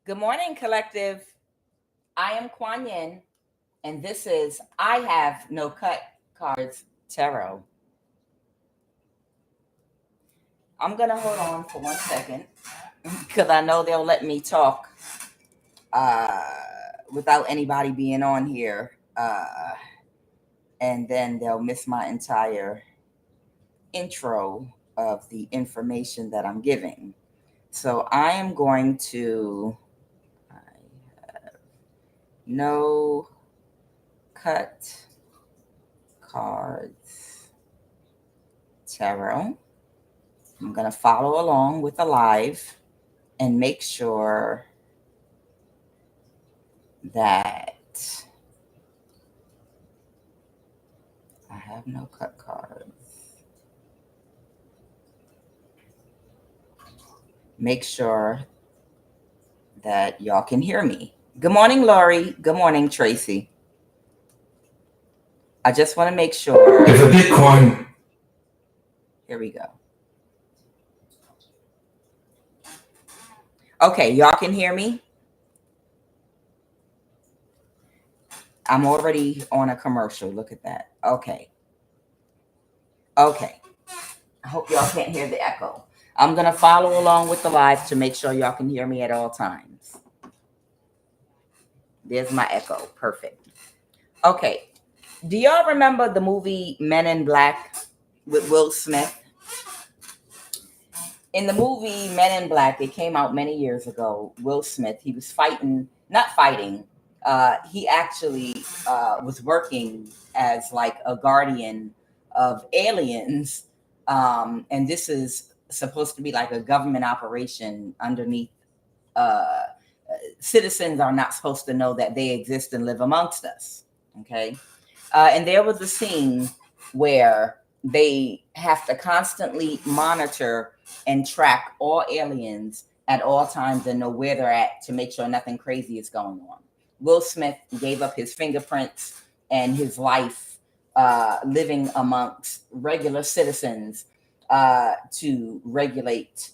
Good morning, collective. I am QUAN, and this is I Have No Cut Cards Tarot. I'm going to hold on for 1 second because I know they'll let me talk without anybody being on here. And then they'll miss my entire intro of the information that I'm giving. So I am going to no cut cards tarot. I'm going to follow along with the live and make sure that I have no cut cards. Make sure that y'all can hear me. Good morning, Lori. Good morning, Tracy. I just want to make sure. If a Bitcoin. Here we go. Okay, y'all can hear me? I'm already on a commercial. Look at that. Okay. I hope y'all can't hear the echo. I'm going to follow along with the live to make sure y'all can hear me at all times. There's my echo. Perfect. Okay. Do y'all remember the movie Men in Black with Will Smith? In the movie Men in Black, it came out many years ago. Will Smith, he was not fighting. He actually was working as like a guardian of aliens. And this is supposed to be like a government operation underneath. Citizens are not supposed to know that they exist and live amongst us. Okay. And there was a scene where they have to constantly monitor and track all aliens at all times and know where they're at to make sure nothing crazy is going on. Will Smith gave up his fingerprints and his life living amongst regular citizens to regulate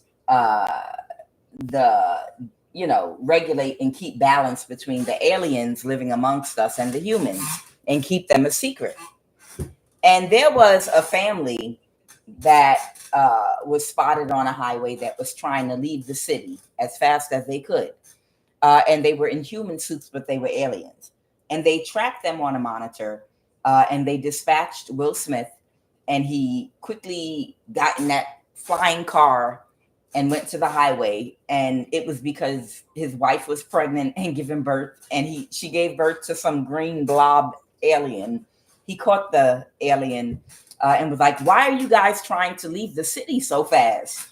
regulate and keep balance between the aliens living amongst us and the humans and keep them a secret. And there was a family that was spotted on a highway that was trying to leave the city as fast as they could. And they were in human suits, but they were aliens. And they tracked them on a monitor and they dispatched Will Smith. And he quickly got in that flying car and went to the highway. And it was because his wife was pregnant and giving birth. And she gave birth to some green blob alien. He caught the alien and was like, "Why are you guys trying to leave the city so fast?"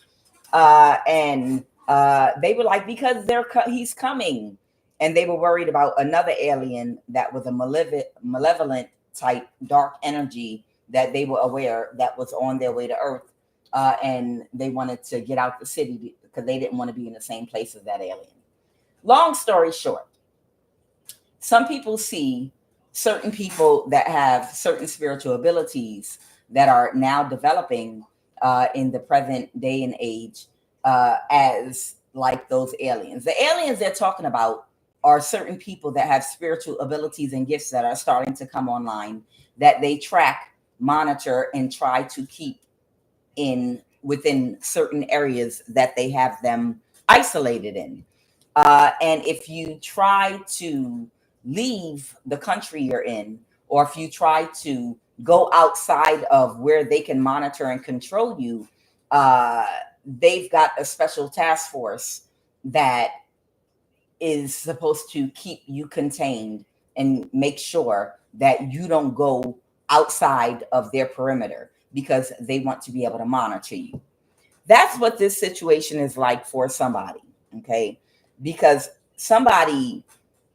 And they were like, "Because he's coming." And they were worried about another alien that was a malevolent type dark energy that they were aware that was on their way to Earth. And they wanted to get out the city because they didn't want to be in the same place as that alien. Long story short, some people see certain people that have certain spiritual abilities that are now developing in the present day and age as like those aliens. The aliens they're talking about are certain people that have spiritual abilities and gifts that are starting to come online that they track, monitor, and try to keep within certain areas that they have them isolated in. And if you try to leave the country you're in, or if you try to go outside of where they can monitor and control you, they've got a special task force that is supposed to keep you contained and make sure that you don't go outside of their perimeter because they want to be able to monitor you. That's what this situation is like for somebody, okay? Because somebody,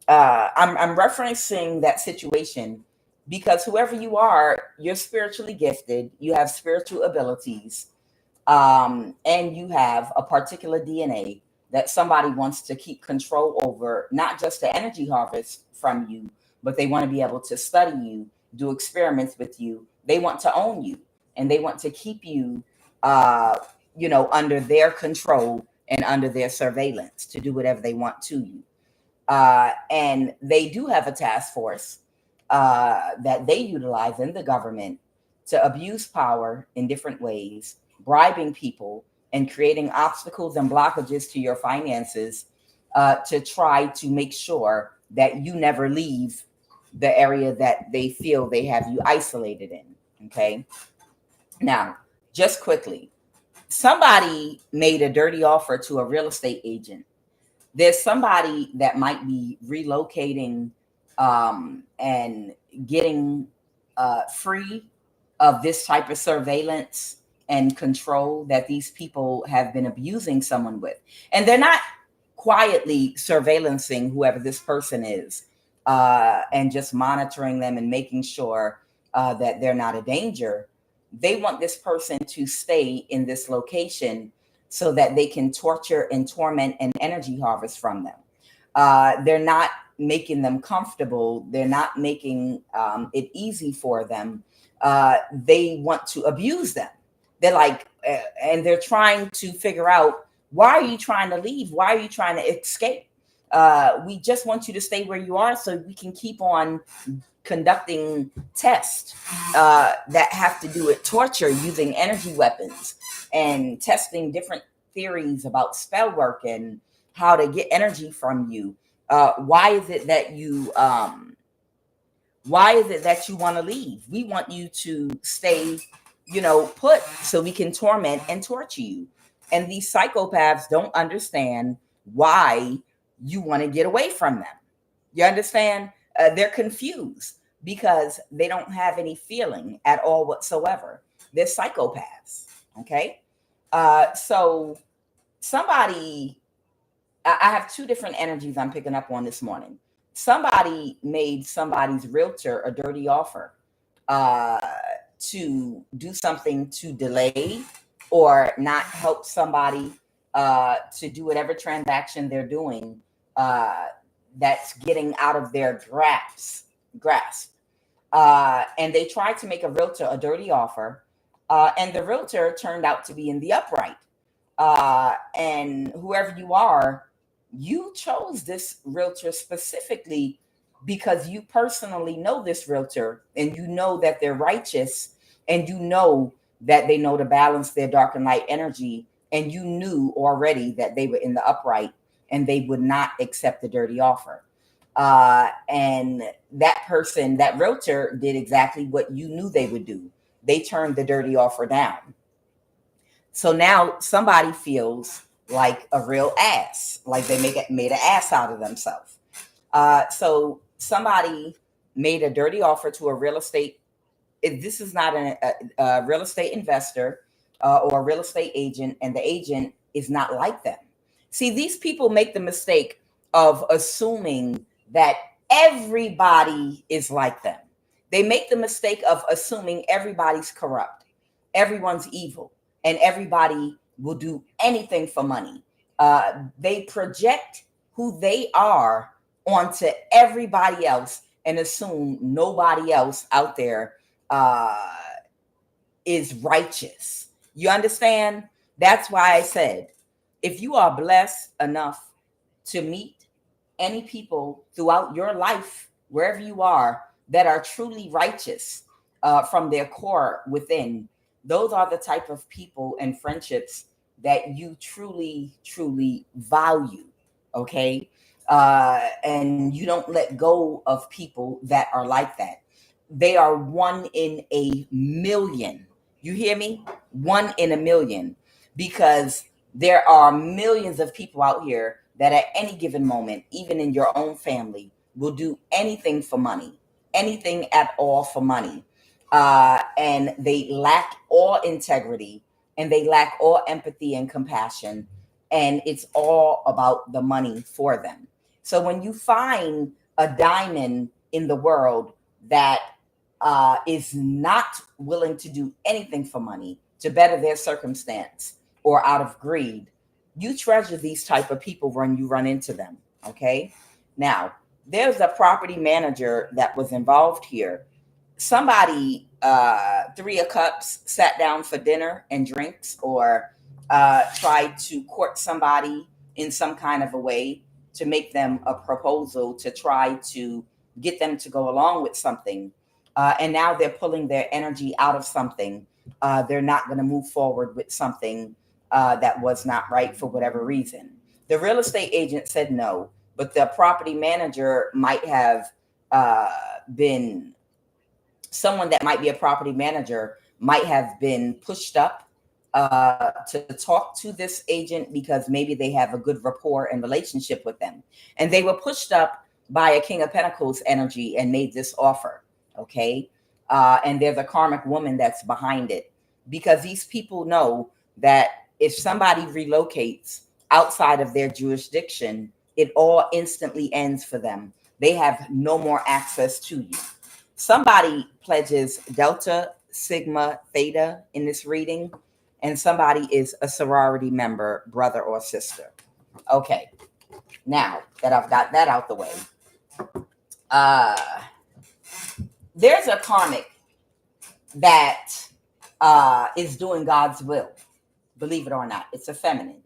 I'm referencing that situation because whoever you are, you're spiritually gifted, you have spiritual abilities, and you have a particular DNA that somebody wants to keep control over, not just the energy harvest from you, but they want to be able to study you, do experiments with you. They want to own you and they want to keep you, under their control and under their surveillance to do whatever they want to you. And they do have a task force that they utilize in the government to abuse power in different ways, bribing people and creating obstacles and blockages to your finances to try to make sure that you never leave the area that they feel they have you isolated in. Okay. Now, just quickly, somebody made a dirty offer to a real estate agent. There's somebody that might be relocating and getting free of this type of surveillance and control that these people have been abusing someone with. And they're not quietly surveillancing whoever this person is and just monitoring them and making sure that they're not a danger. They want this person to stay in this location so that they can torture and torment and energy harvest from them. They're not making them comfortable. They're not making it easy for them. They want to abuse them. They're like, and they're trying to figure out, why are you trying to leave? Why are you trying to escape? We just want you to stay where you are so we can keep on conducting tests that have to do with torture using energy weapons and testing different theories about spell work and how to get energy from you. Why is it that you want to leave? We want you to stay, put, so we can torment and torture you. And these psychopaths don't understand why you want to get away from them. You understand? They're confused because they don't have any feeling at all whatsoever. They're psychopaths. Okay. So somebody, I have two different energies I'm picking up on this morning. Somebody made somebody's realtor a dirty offer to do something to delay or not help somebody to do whatever transaction they're doing that's getting out of their grasp. And they tried to make a realtor a dirty offer, and the realtor turned out to be in the upright. And whoever you are, you chose this realtor specifically because you personally know this realtor and you know that they're righteous and you know that they know to balance their dark and light energy. And you knew already that they were in the upright and they would not accept the dirty offer. And that person, that realtor, did exactly what you knew they would do. They turned the dirty offer down. So now somebody feels like a real ass, like they made an ass out of themselves. So somebody made a dirty offer to a real estate. This is not a real estate investor or a real estate agent, and the agent is not like them. See, these people make the mistake of assuming that everybody is like them. They make the mistake of assuming everybody's corrupt, everyone's evil, and everybody will do anything for money. They project who they are onto everybody else and assume nobody else out there is righteous. You understand? That's why I said, if you are blessed enough to meet any people throughout your life, wherever you are, that are truly righteous from their core within, those are the type of people and friendships that you truly, truly value. Okay. And you don't let go of people that are like that. They are 1 in a million. You hear me? 1 in a million, because there are millions of people out here that at any given moment, even in your own family, will do anything for money, anything at all for money. And they lack all integrity and they lack all empathy and compassion. And it's all about the money for them. So when you find a diamond in the world that is not willing to do anything for money to better their circumstance or out of greed, you treasure these type of people when you run into them. Okay. Now, there's a property manager that was involved here. Somebody, 3 of Cups, sat down for dinner and drinks, or tried to court somebody in some kind of a way to make them a proposal to try to get them to go along with something. And now they're pulling their energy out of something. They're not going to move forward with something that was not right for whatever reason. The real estate agent said no, but the property manager might have been someone that might be a property manager might have been pushed up to talk to this agent because maybe they have a good rapport and relationship with them. And they were pushed up by a King of Pentacles energy and made this offer. Okay. And there's a karmic woman that's behind it because these people know that if somebody relocates outside of their jurisdiction, it all instantly ends for them. They have no more access to you. Somebody pledges Delta, Sigma, Theta in this reading, and somebody is a sorority member, brother or sister. Okay, now that I've got that out the way, there's a karmic that is doing God's will. Believe it or not, it's a feminine.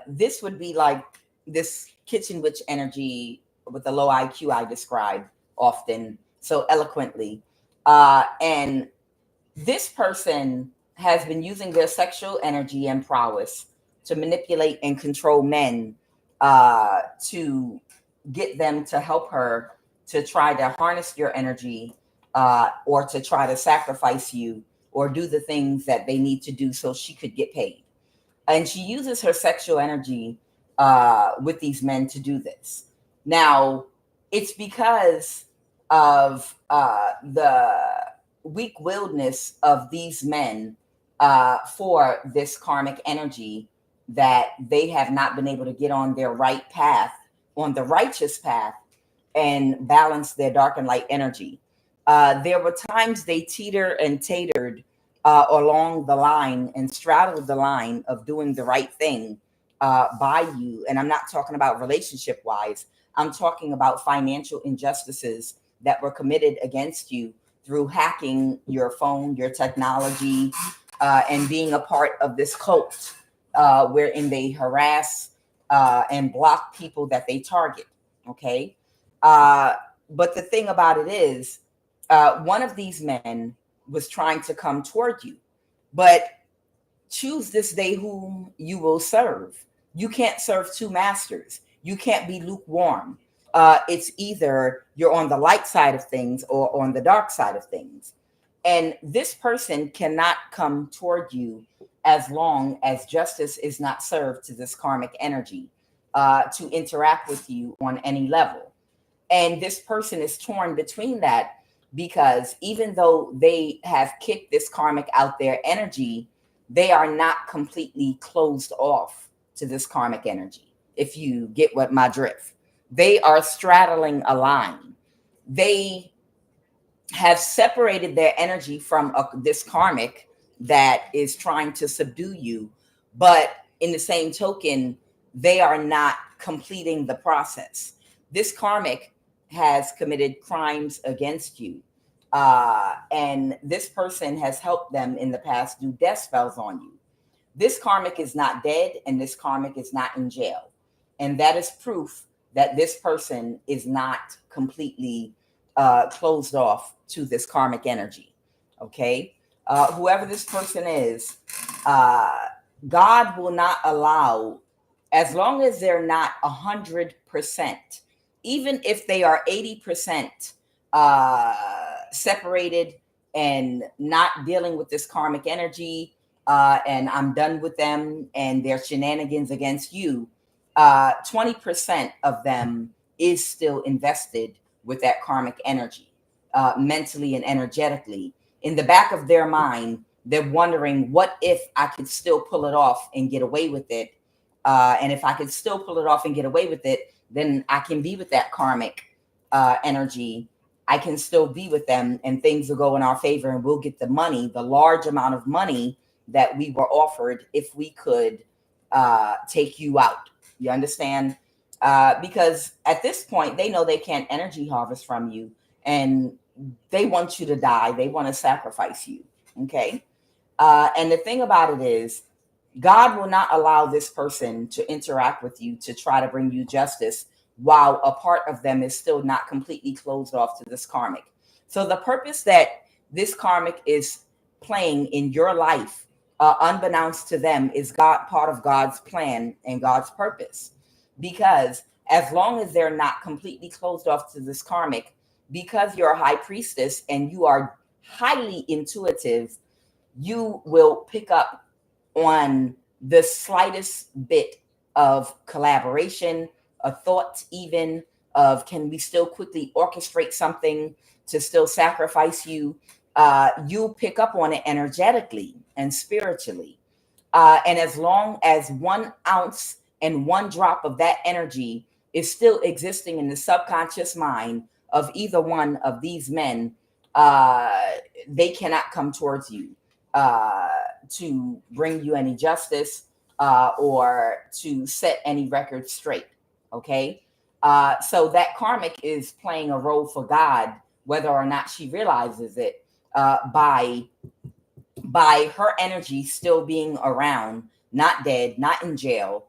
This would be like this kitchen witch energy with the low IQ I describe often so eloquently. And this person has been using their sexual energy and prowess to manipulate and control men to get them to help her to try to harness your energy or to try to sacrifice you or do the things that they need to do so she could get paid. And she uses her sexual energy with these men to do this. Now, it's because of the weak-willedness of these men for this karmic energy that they have not been able to get on their right path, on the righteous path, and balance their dark and light energy. There were times they teetered and tatered along the line and straddled the line of doing the right thing by you. And I'm not talking about relationship-wise. I'm talking about financial injustices that were committed against you through hacking your phone, your technology, and being a part of this cult wherein they harass and block people that they target. Okay. But the thing about it is, one of these men was trying to come toward you, but choose this day whom you will serve. You can't serve two masters. You can't be lukewarm. It's either you're on the light side of things or on the dark side of things. And this person cannot come toward you as long as justice is not served to this karmic energy to interact with you on any level. And this person is torn between that because even though they have kicked this karmic out their energy, they are not completely closed off to this karmic energy. If you get what my drift, they are straddling a line. They have separated their energy from this karmic that is trying to subdue you. But in the same token, they are not completing the process. This karmic has committed crimes against you. And this person has helped them in the past do death spells on you. This karmic is not dead and this karmic is not in jail. And that is proof that this person is not completely closed off to this karmic energy. Okay. Whoever this person is, God will not allow, as long as they're not 100%, even if they are 80% separated and not dealing with this karmic energy, and I'm done with them and their shenanigans against you, 20% of them is still invested with that karmic energy, mentally and energetically. In the back of their mind, they're wondering, what if I could still pull it off and get away with it? And if I could still pull it off and get away with it, then I can be with that karmic energy. I can still be with them and things will go in our favor and we'll get the money, the large amount of money that we were offered if we could take you out. You understand? Because at this point, they know they can't energy harvest from you and they want you to die. They want to sacrifice you. Okay. And the thing about it is, God will not allow this person to interact with you to try to bring you justice while a part of them is still not completely closed off to this karmic. So the purpose that this karmic is playing in your life, unbeknownst to them, is God, part of God's plan and God's purpose. Because as long as they're not completely closed off to this karmic, because you're a high priestess and you are highly intuitive, you will pick up on the slightest bit of collaboration, a thought even of, can we still quickly orchestrate something to still sacrifice you? You pick up on it energetically and spiritually. And as long as 1 ounce and 1 drop of that energy is still existing in the subconscious mind of either one of these men, they cannot come towards you to bring you any justice or to set any record straight. Okay. So that karmic is playing a role for God, whether or not she realizes it, by her energy still being around, not dead, not in jail,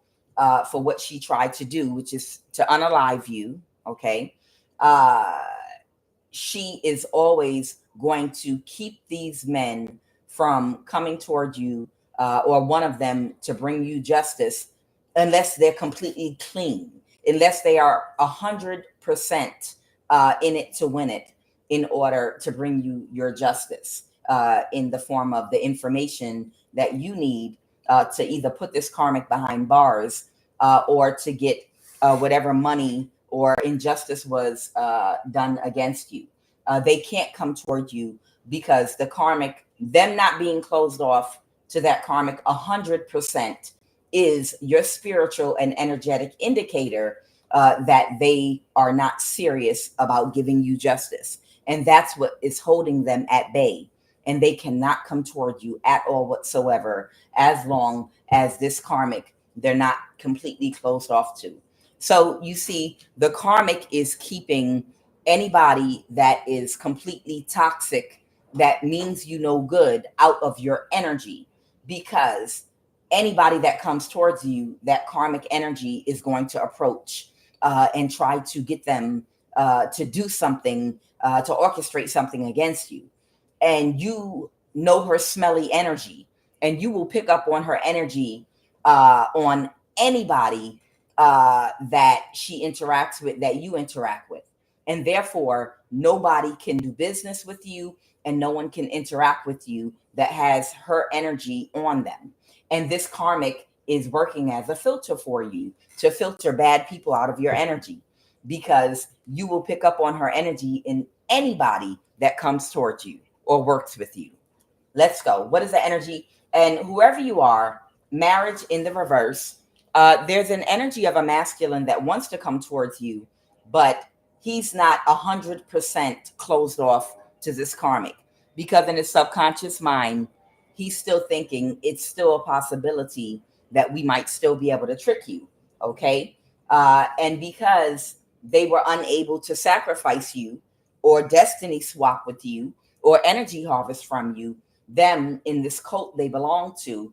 for what she tried to do, which is to unalive you. Okay. She is always going to keep these men from coming toward you, or one of them to bring you justice, unless they're completely clean, unless they are 100% in it to win it, in order to bring you your justice, in the form of the information that you need to either put this karmic behind bars, or to get whatever money or injustice was done against you. They can't come toward you because the karmic, them not being closed off to that karmic 100%, is your spiritual and energetic indicator that they are not serious about giving you justice. And that's what is holding them at bay. And they cannot come toward you at all whatsoever, as long as this karmic, they're not completely closed off to. So you see, the karmic is keeping anybody that is completely toxic, that means you no good, out of your energy, because anybody that comes towards you, that karmic energy is going to approach and try to get them to do something, to orchestrate something against you. And you know her smelly energy, and you will pick up on her energy on anybody that she interacts with, that you interact with. And therefore, nobody can do business with you, and no one can interact with you that has her energy on them. And this karmic is working as a filter for you, to filter bad people out of your energy, because you will pick up on her energy in anybody that comes towards you or works with you. Let's go. What is the energy? And whoever you are, marriage in the reverse, there's an energy of a masculine that wants to come towards you, but he's not 100% closed off to this karmic, because in his subconscious mind, he's still thinking it's still a possibility that we might still be able to trick you. Okay. And because they were unable to sacrifice you or destiny swap with you or energy harvest from you, them in this cult they belong to,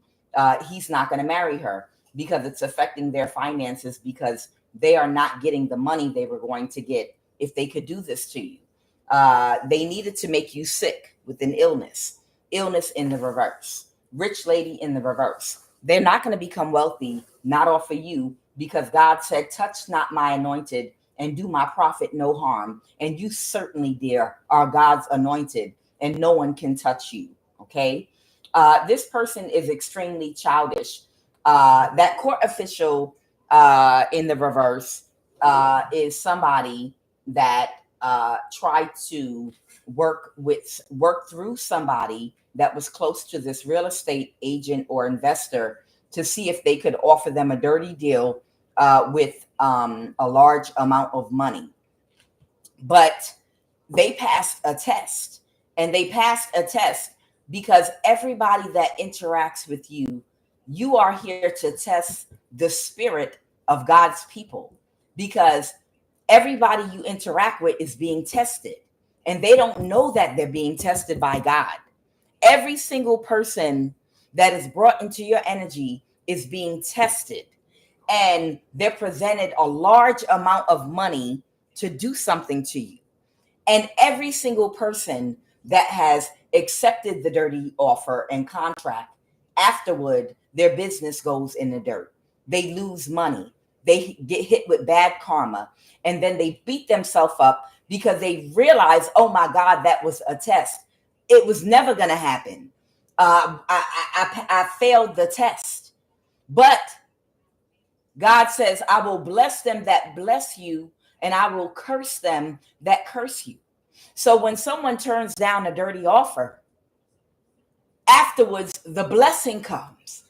he's not going to marry her, because it's affecting their finances, because they are not getting the money they were going to get if they could do this to you. They needed to make you sick with an illness in the reverse, rich lady in the reverse. They're not going to become wealthy, not off of you, because God said, touch not my anointed and do my prophet no harm. And you certainly, dear, are God's anointed, and no one can touch you. Okay. This person is extremely childish. That court official in the reverse is somebody that tried to work through somebody that was close to this real estate agent or investor, to see if they could offer them a dirty deal with a large amount of money. But they passed a test, and they passed a test because everybody that interacts with you, you are here to test the spirit of God's people, because everybody you interact with is being tested, and they don't know that they're being tested by God. Every single person that is brought into your energy is being tested, and they're presented a large amount of money to do something to you. And every single person that has accepted the dirty offer and contract, afterward, their business goes in the dirt. They lose money. They get hit with bad karma. And then they beat themselves up because they realize, oh my God, that was a test. It was never going to happen. I failed the test. But God says, I will bless them that bless you, and I will curse them that curse you. So when someone turns down a dirty offer, afterwards the blessing comes.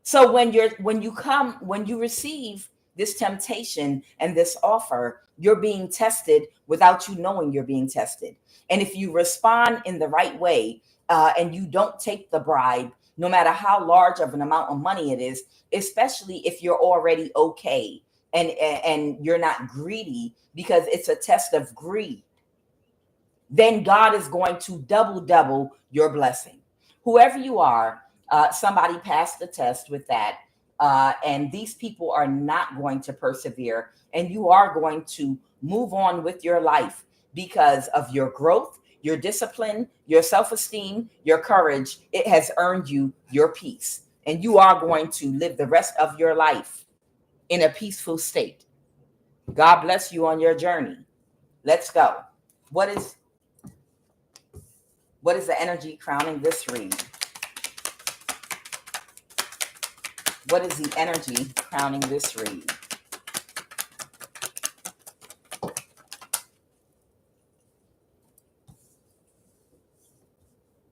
So when you receive this temptation and this offer, you're being tested without you knowing you're being tested. And if you respond in the right way, and you don't take the bribe, no matter how large of an amount of money it is, especially if you're already okay and you're not greedy, because it's a test of greed, then God is going to double your blessing. Whoever you are, somebody passed the test with that, and these people are not going to persevere, and you are going to move on with your life because of your growth, your discipline, your self-esteem, your courage. It has earned you your peace, and you are going to live the rest of your life in a peaceful state. God bless you on your journey. Let's go. What is the energy crowning this read? What is the energy crowning this read?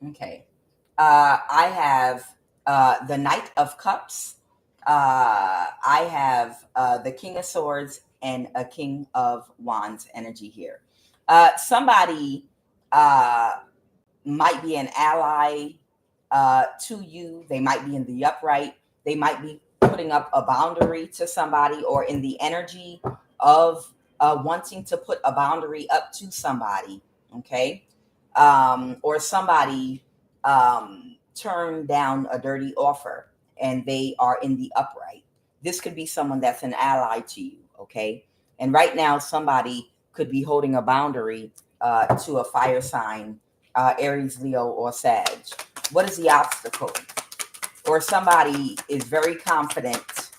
Okay. I have the Knight of Cups. I have the King of Swords and a King of Wands energy here. Somebody might be an ally to you. They might be in the upright. They might be putting up a boundary to somebody, or in the energy of wanting to put a boundary up to somebody. Okay. Or somebody turned down a dirty offer and they are in the upright. This could be someone that's an ally to you. Okay. And right now, somebody could be holding a boundary to a fire sign, Aries, Leo, or Sag. What is the obstacle? Or somebody is very confident,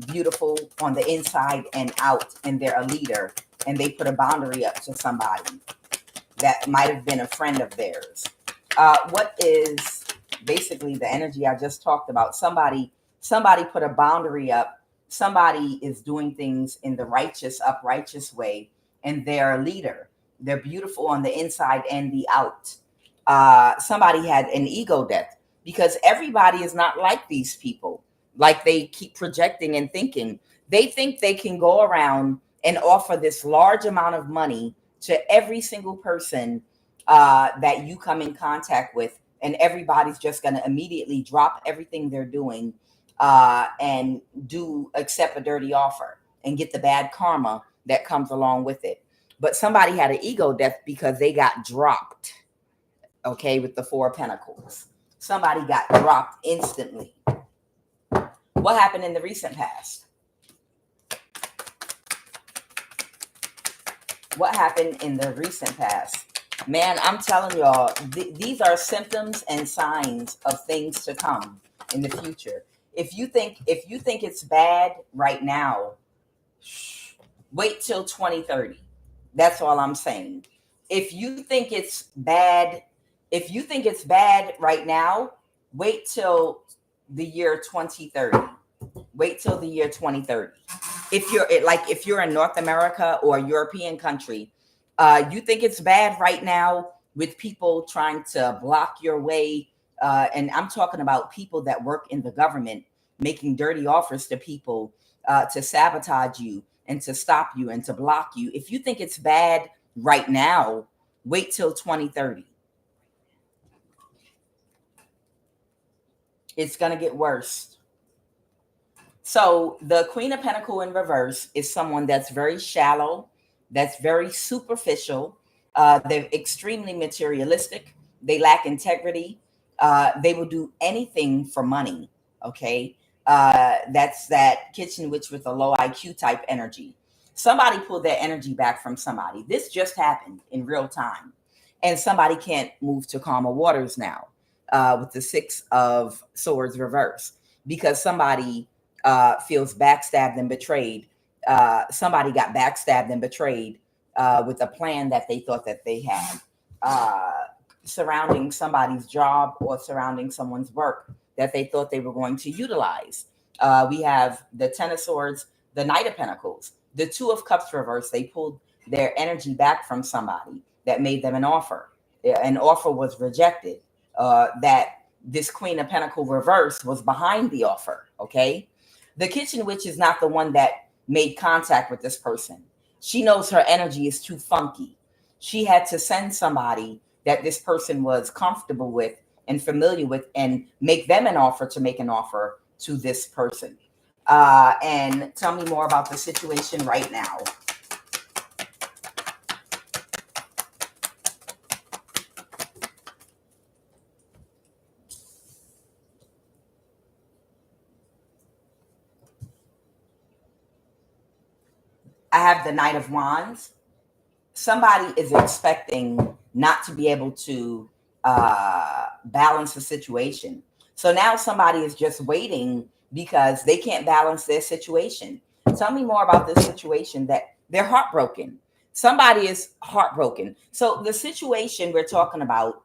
beautiful on the inside and out, and they're a leader, and they put a boundary up to somebody that might have been a friend of theirs. What is basically the energy I just talked about? Somebody put a boundary up. Somebody is doing things in the righteous way, and they're a leader. They're beautiful on the inside and the out. Somebody had an ego death, because everybody is not like these people. Like they keep projecting and thinking. They think they can go around and offer this large amount of money to every single person that you come in contact with, and everybody's just going to immediately drop everything they're doing and accept a dirty offer and get the bad karma that comes along with it. But somebody had an ego death because they got dropped, okay, with the Four of Pentacles. Somebody got dropped instantly. What happened in the recent past? What happened in the recent past? Man, I'm telling y'all, these are symptoms and signs of things to come in the future. If you think it's bad right now, wait till 2030. That's all I'm saying. If you think it's bad right now, wait till the year 2030. Wait till the year 2030. If you're in North America or a European country, you think it's bad right now with people trying to block your way. And I'm talking about people that work in the government, making dirty offers to people to sabotage you and to stop you and to block you. If you think it's bad right now, wait till 2030. It's going to get worse. So the Queen of Pentacles in reverse is someone that's very shallow, that's very superficial. They're extremely materialistic. They lack integrity. They will do anything for money. Okay. That's that kitchen witch with a low IQ type energy. Somebody pulled their energy back from somebody. This just happened in real time. And somebody can't move to calmer waters now with the Six of Swords reverse because somebody feels backstabbed and betrayed. Somebody got backstabbed and betrayed with a plan that they thought that they had. Surrounding somebody's job or surrounding someone's work that they thought they were going to utilize. We have the Ten of Swords, the Knight of Pentacles, the Two of Cups reverse. They pulled their energy back from somebody that made them an offer. An offer was rejected. That this Queen of Pentacles reverse was behind the offer. Okay. The kitchen witch is not the one that made contact with this person. She knows her energy is too funky. She had to send somebody that this person was comfortable with and familiar with and make them an offer to make an offer to this person. And tell me more about the situation right now. I have the Knight of Wands. Somebody is expecting not to be able to balance the situation. So now somebody is just waiting because they can't balance their situation. Tell me more about this situation that they're heartbroken. Somebody is heartbroken. So the situation we're talking about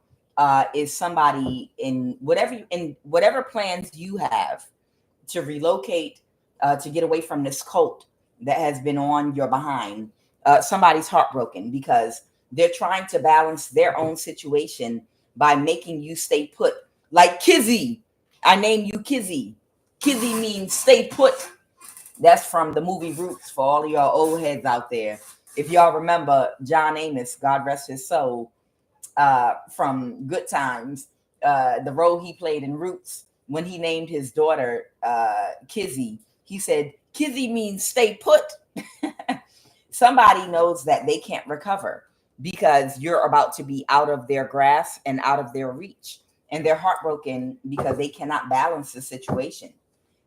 is somebody in whatever plans you have to relocate, to get away from this cult that has been on your behind. Somebody's heartbroken because they're trying to balance their own situation by making you stay put. Like Kizzy, I name you Kizzy. Kizzy means stay put. That's from the movie Roots for all of y'all old heads out there. If y'all remember John Amos, God rest his soul, from Good Times, the role he played in Roots, when he named his daughter Kizzy, he said, Kizzy means stay put. Somebody knows that they can't recover because you're about to be out of their grasp and out of their reach. And they're heartbroken because they cannot balance the situation.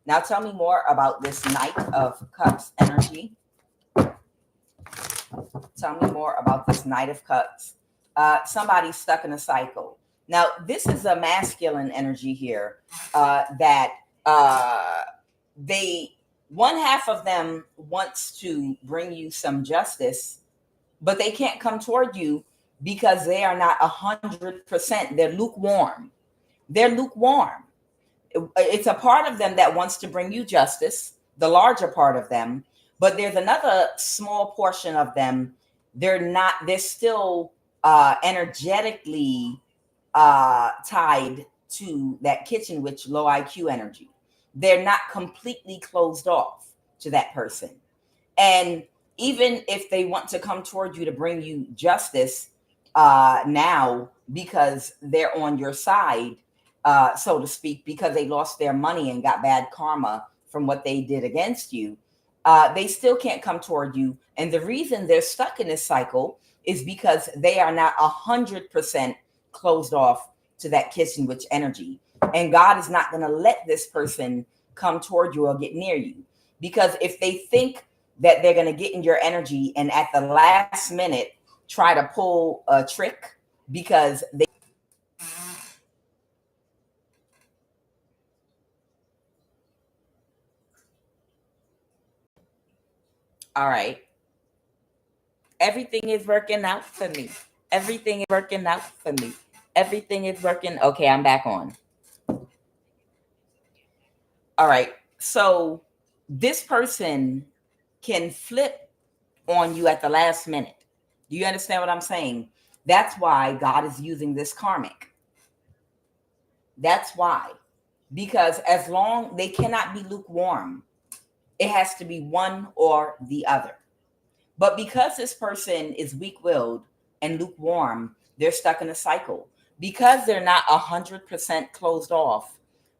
Now tell me more about this Knight of Cups energy. Tell me more about this Knight of Cups. Somebody's stuck in a cycle. Now, this is a masculine energy here that one half of them wants to bring you some justice, but they can't come toward you because they are not 100%. They're lukewarm. They're lukewarm. It's a part of them that wants to bring you justice, the larger part of them, but there's another small portion of them. They're still energetically tied to that kitchen witch low IQ energy. They're not completely closed off to that person. And even if they want to come toward you to bring you justice now, because they're on your side, so to speak, because they lost their money and got bad karma from what they did against you, they still can't come toward you. And the reason they're stuck in this cycle is because they are not 100% closed off to that kitchen witch energy. And God is not going to let this person come toward you or get near you. Because if they think that they're going to get in your energy and at the last minute try to pull a trick because they... All right. Everything is working out for me. Everything is working out for me. Everything is working. Okay, I'm back on. All right. So this person can flip on you at the last minute. Do you understand what I'm saying? That's why God is using this karmic. That's why. Because as long they cannot be lukewarm, it has to be one or the other. But because this person is weak-willed and lukewarm, they're stuck in a cycle. Because they're not 100% closed off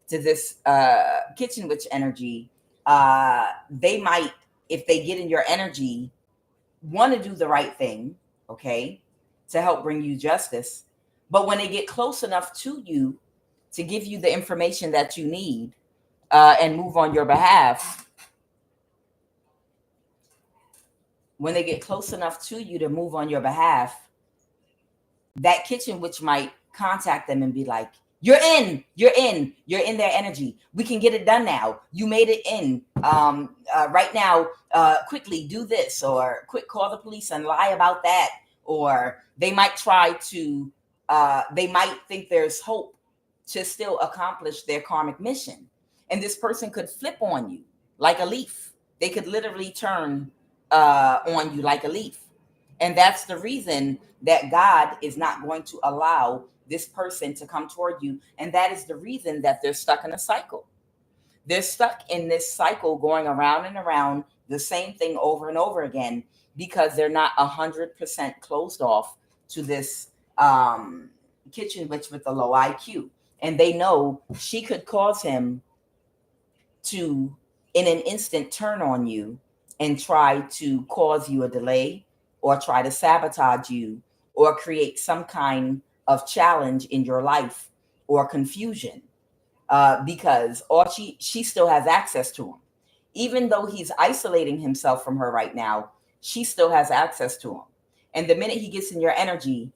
to this kitchen witch energy, they might, if they get in your energy, want to do the right thing, okay, to help bring you justice. But when they get close enough to you, to give you the information that you need and move on your behalf, when they get close enough to you to move on your behalf, that kitchen witch might contact them and be like, you're in their energy. We can get it done now. You made it in right now. Quickly do this, or quick call the police and lie about that. Or they might try to, they might think there's hope to still accomplish their karmic mission. And this person could flip on you like a leaf. They could literally turn on you like a leaf. And that's the reason that God is not going to allow this person to come toward you. And that is the reason that they're stuck in a cycle. They're stuck in this cycle going around and around the same thing over and over again, because they're not 100% closed off to this kitchen witch with a low IQ. And they know she could cause him to, in an instant, turn on you and try to cause you a delay, or try to sabotage you, or create some kind of challenge in your life or confusion, because she still has access to him. Even though he's isolating himself from her right now, she still has access to him. And the minute he gets in your energy,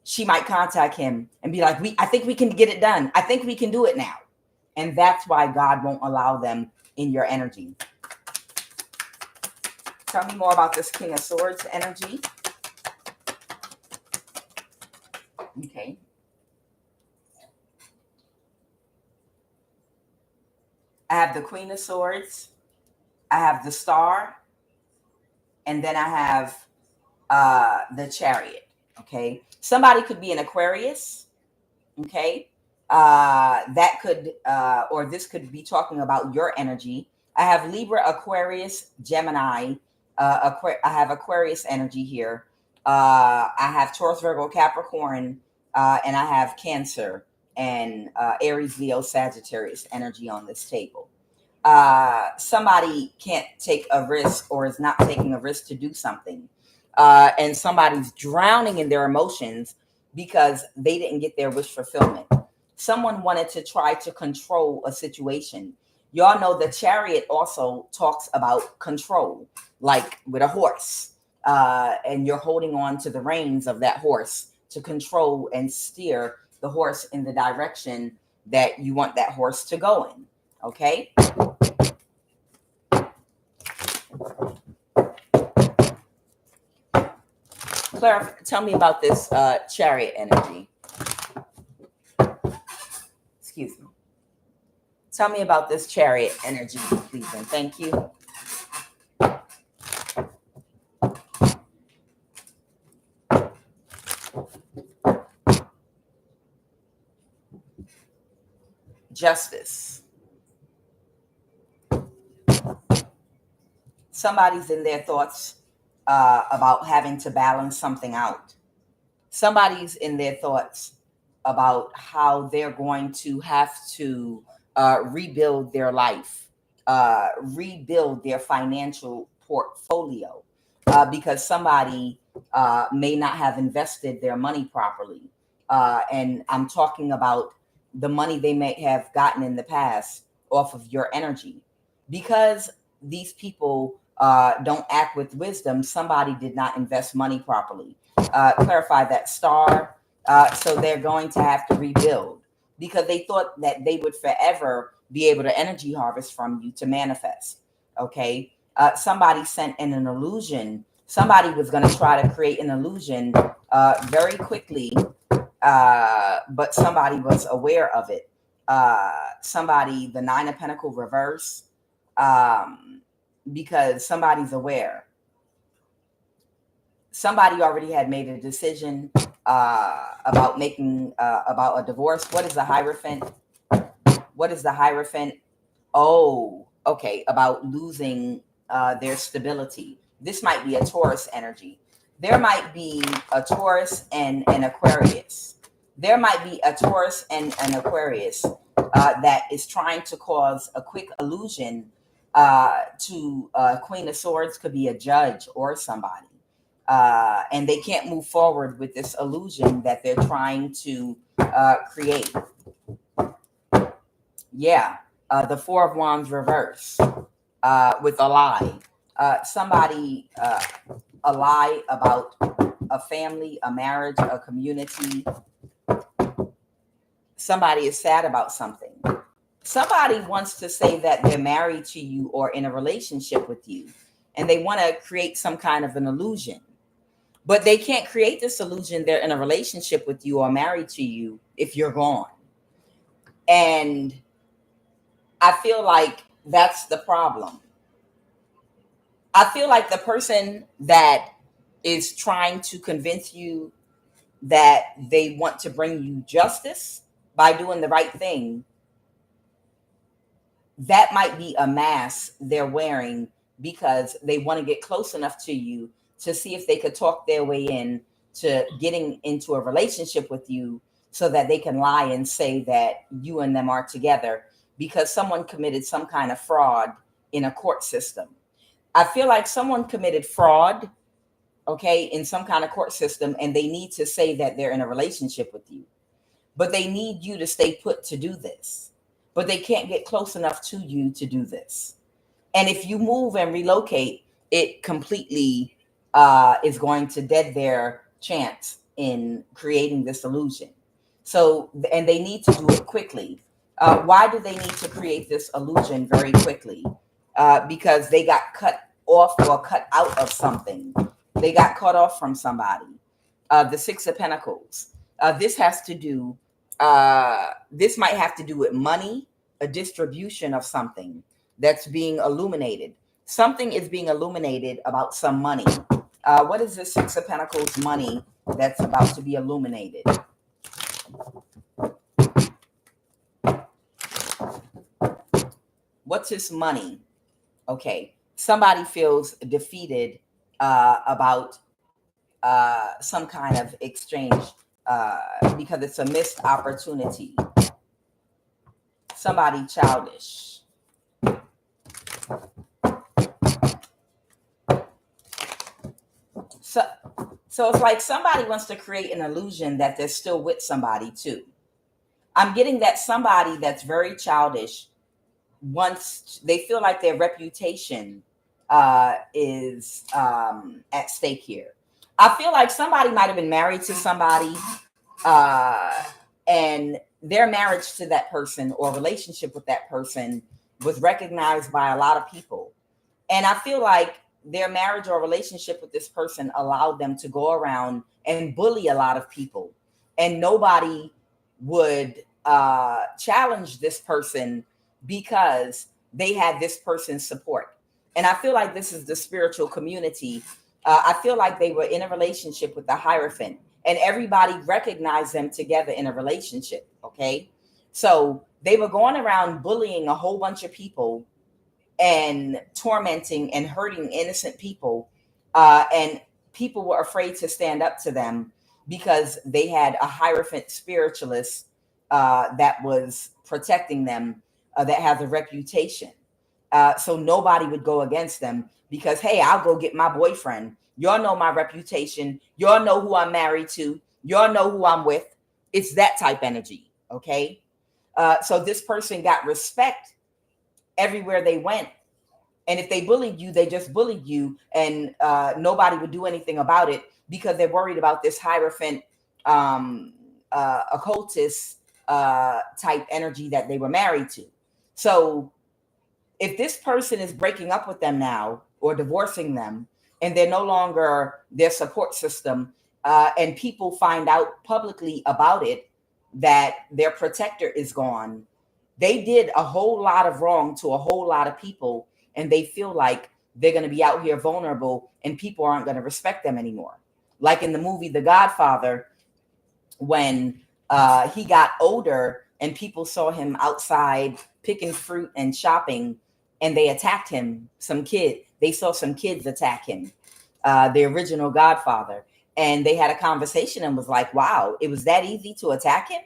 she might contact him and be like, I think we can get it done. I think we can do it now. And that's why God won't allow them in your energy. Tell me more about this King of Swords energy. Okay. I have the Queen of Swords. I have the Star. And then I have the Chariot. Okay. Somebody could be an Aquarius. Okay. That could, or this could be talking about your energy. I have Libra, Aquarius, Gemini. I have Aquarius energy here. I have Taurus, Virgo, Capricorn, and I have Cancer and Aries, Leo, Sagittarius energy on this table. Somebody can't take a risk, or is not taking a risk to do something. And somebody's drowning in their emotions because they didn't get their wish fulfillment. Someone wanted to try to control a situation. Y'all know the Chariot also talks about control, like with a horse. And you're holding on to the reins of that horse to control and steer the horse in the direction that you want that horse to go in. Okay? Clara, tell me about this Chariot energy. Excuse me. Tell me about this Chariot energy, please, and thank you. Justice. Somebody's in their thoughts about having to balance something out. Somebody's in their thoughts about how they're going to have to rebuild their life, rebuild their financial portfolio, because somebody may not have invested their money properly. And I'm talking about the money they may have gotten in the past off of your energy. Because these people don't act with wisdom, somebody did not invest money properly. Clarify that, Star. So they're going to have to rebuild, because they thought that they would forever be able to energy harvest from you to manifest. Okay. Somebody sent in an illusion. Somebody was going to try to create an illusion very quickly, but somebody was aware of it. Somebody, the Nine of Pentacles reverse, because somebody's aware. Somebody already had made a decision about making about a divorce. What is the Hierophant? What is the Hierophant? Oh, okay. About losing their stability. This might be a Taurus energy. There might be a Taurus and an Aquarius. There might be a Taurus and an Aquarius that is trying to cause a quick illusion to Queen of Swords. Could be a judge or somebody. And they can't move forward with this illusion that they're trying to create. Yeah. The Four of Wands reverse with a lie. Somebody, a lie about a family, a marriage, a community. Somebody is sad about something. Somebody wants to say that they're married to you or in a relationship with you, and they want to create some kind of an illusion. But they can't create this illusion they're in a relationship with you or married to you if you're gone. And I feel like that's the problem. I feel like the person that is trying to convince you that they want to bring you justice by doing the right thing, that might be a mask they're wearing because they want to get close enough to you to see if they could talk their way in to getting into a relationship with you so that they can lie and say that you and them are together because someone committed some kind of fraud in a court system. I feel like someone committed fraud, okay, in some kind of court system, and they need to say that they're in a relationship with you. But they need you to stay put to do this. But they can't get close enough to you to do this. And if you move and relocate, it completely is going to dead their chance in creating this illusion. So, and they need to do it quickly. Why do they need to create this illusion very quickly? Because they got cut off or cut out of something. They got cut off from somebody. The Six of Pentacles. This has to do, this might have to do with money, a distribution of something that's being illuminated. Something is being illuminated about some money. What is this Six of Pentacles money that's about to be illuminated? What's this money? Okay, somebody feels defeated about some kind of exchange because it's a missed opportunity. Somebody childish. So it's like somebody wants to create an illusion that they're still with somebody too. I'm getting that somebody that's very childish once they feel like their reputation is at stake here. I feel like somebody might have been married to somebody and their marriage to that person or relationship with that person was recognized by a lot of people. And I feel like their marriage or relationship with this person allowed them to go around and bully a lot of people. And nobody would challenge this person because they had this person's support. And I feel like this is the spiritual community. I feel like they were in a relationship with the Hierophant and everybody recognized them together in a relationship. Okay. So they were going around bullying a whole bunch of people and tormenting and hurting innocent people. And people were afraid to stand up to them because they had a Hierophant spiritualist that was protecting them, that has a reputation. So nobody would go against them because, hey, I'll go get my boyfriend. Y'all know my reputation. Y'all know who I'm married to. Y'all know who I'm with. It's that type energy. Okay. So this person got respect everywhere they went. And if they bullied you, they just bullied you, and nobody would do anything about it because they're worried about this Hierophant occultist type energy that they were married to. So if this person is breaking up with them now or divorcing them, and they're no longer their support system, and people find out publicly about it that their protector is gone, they did a whole lot of wrong to a whole lot of people, and they feel like they're going to be out here vulnerable and people aren't going to respect them anymore. Like in the movie The Godfather, when he got older and people saw him outside picking fruit and shopping, and they attacked him. They saw some kids attack him, the original Godfather. And they had a conversation and was like, wow, it was that easy to attack him?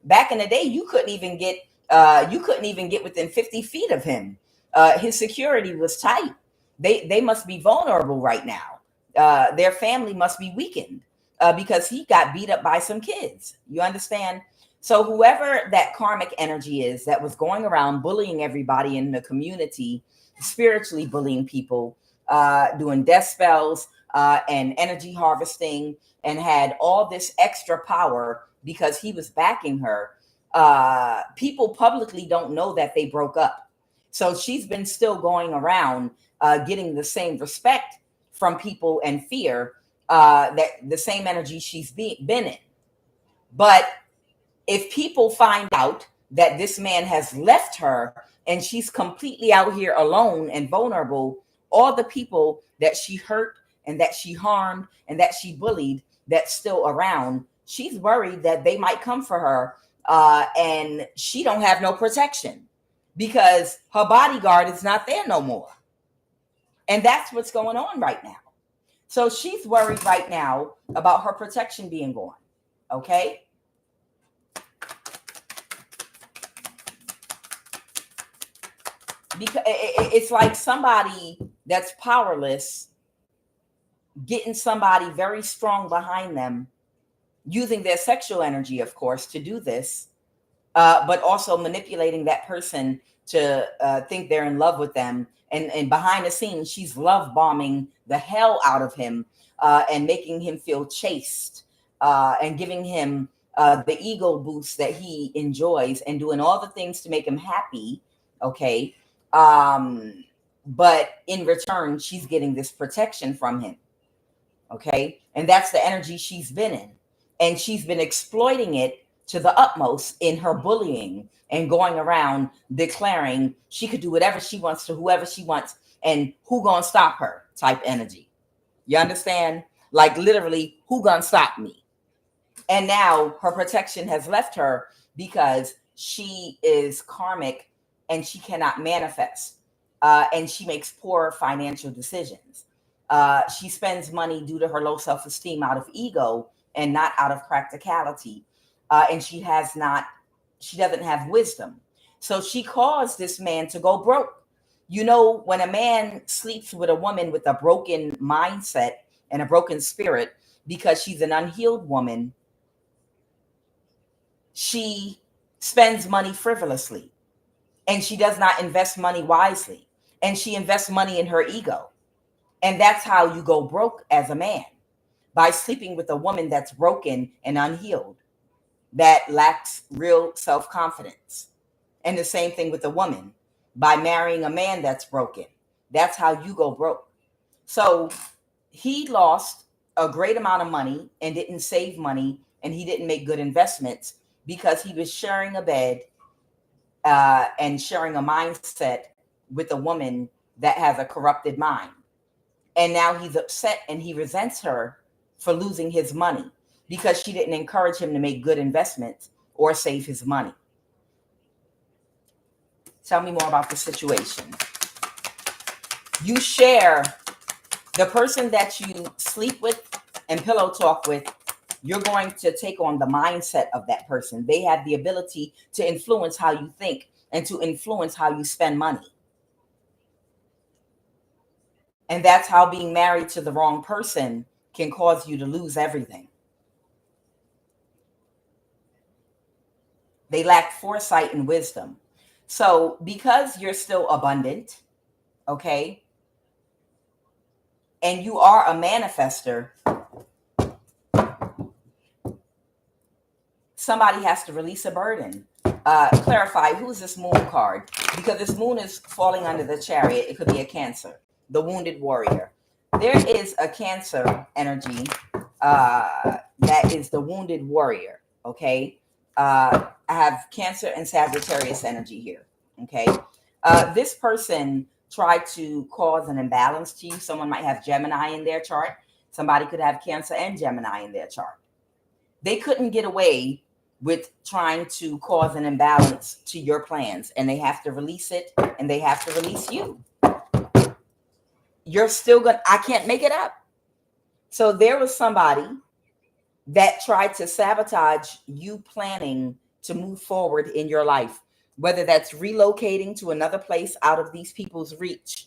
Back in the day, you couldn't even get within 50 feet of him. His security was tight. They must be vulnerable right now. Their family must be weakened because he got beat up by some kids. You understand? So whoever that karmic energy is that was going around bullying everybody in the community, spiritually bullying people, doing death spells and energy harvesting, and had all this extra power because he was backing her. People publicly don't know that they broke up. So she's been still going around getting the same respect from people and fear, that the same energy she's been in. But if people find out that this man has left her and she's completely out here alone and vulnerable, all the people that she hurt and that she harmed and that she bullied that's still around, she's worried that they might come for her, and she don't have no protection because her bodyguard is not there no more. And that's what's going on right now. So she's worried right now about her protection being gone. Okay. Because it's like somebody that's powerless getting somebody very strong behind them, using their sexual energy, of course, to do this, but also manipulating that person to think they're in love with them. And behind the scenes, she's love bombing the hell out of him, and making him feel chaste, and giving him the ego boost that he enjoys, and doing all the things to make him happy. Okay. But in return, she's getting this protection from him. Okay. And that's the energy she's been in. And she's been exploiting it to the utmost in her bullying and going around declaring she could do whatever she wants to whoever she wants, and who gonna stop her type energy. You understand? Like literally, who gonna stop me? And now her protection has left her because she is karmic and she cannot manifest. And she makes poor financial decisions. She spends money due to her low self-esteem out of ego and not out of practicality. And she doesn't have wisdom. So she caused this man to go broke. You know, when a man sleeps with a woman with a broken mindset and a broken spirit, because she's an unhealed woman, she spends money frivolously and she does not invest money wisely, and she invests money in her ego. And that's how you go broke as a man, by sleeping with a woman that's broken and unhealed, that lacks real self-confidence. And the same thing with a woman, by marrying a man that's broken. That's how you go broke. So he lost a great amount of money and didn't save money, and he didn't make good investments because he was sharing a bed and sharing a mindset with a woman that has a corrupted mind. And now he's upset and he resents her for losing his money because she didn't encourage him to make good investments or save his money. Tell me more about the situation. You share the person that you sleep with and pillow talk with. You're going to take on the mindset of that person. They have the ability to influence how you think and to influence how you spend money. And that's how being married to the wrong person can cause you to lose everything. They lack foresight and wisdom. So because you're still abundant, okay, and you are a manifester, somebody has to release a burden. Clarify, who is this moon card? Because this moon is falling under the Chariot. It could be a Cancer, the wounded warrior. There is a Cancer energy that is the wounded warrior. Okay. I have Cancer and Sagittarius energy here. Okay. This person tried to cause an imbalance to you. Someone might have Gemini in their chart. Somebody could have Cancer and Gemini in their chart. They couldn't get away with trying to cause an imbalance to your plans, and they have to release it, and they have to release you. You're still gonna, I can't make it up. So there was somebody that tried to sabotage you planning to move forward in your life, whether that's relocating to another place out of these people's reach,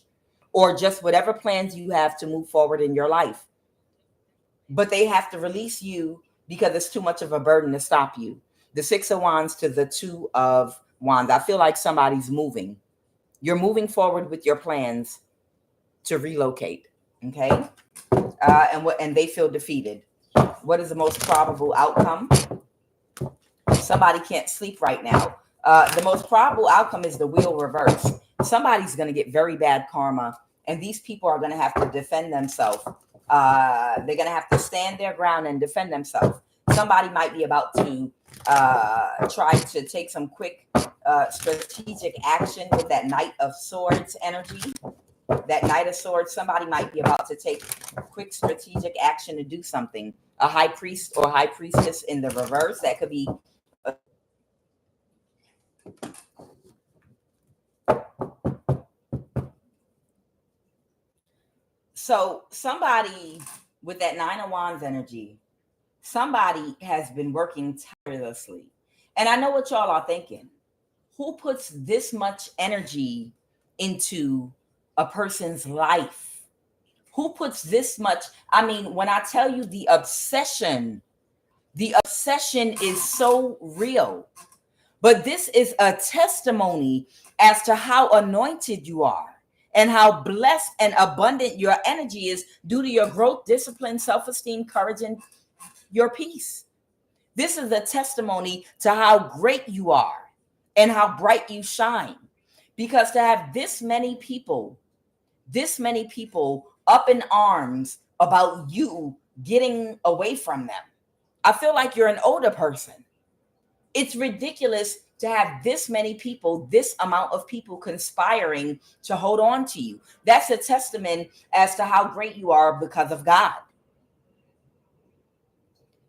or just whatever plans you have to move forward in your life. But they have to release you because it's too much of a burden to stop you. the Six of Wands to the Two of Wands. I feel like somebody's moving. You're moving forward with your plans to relocate. Okay. And they feel defeated. What is the most probable outcome? Somebody can't sleep right now. The most probable outcome is the wheel reverse. Somebody's going to get very bad karma, and these people are going to have to defend themselves. They're going to have to stand their ground and defend themselves. Somebody might be about to try to take some quick strategic action with that Knight of Swords energy. That Knight of Swords, somebody might be about to take quick strategic action to do something. A high priest or high priestess in the reverse, that could be so somebody with that Nine of Wands energy, somebody has been working tirelessly. And I know what y'all are thinking. Who puts this much energy into a person's life? Who puts this much? I mean, when I tell you the obsession is so real. But this is a testimony as to how anointed you are and how blessed and abundant your energy is due to your growth, discipline, self-esteem, courage, and your peace. This is a testimony to how great you are and how bright you shine. Because to have this many people up in arms about you getting away from them, I feel like you're an older person. It's ridiculous to have this many people, this amount of people conspiring to hold on to you. That's a testament as to how great you are because of God.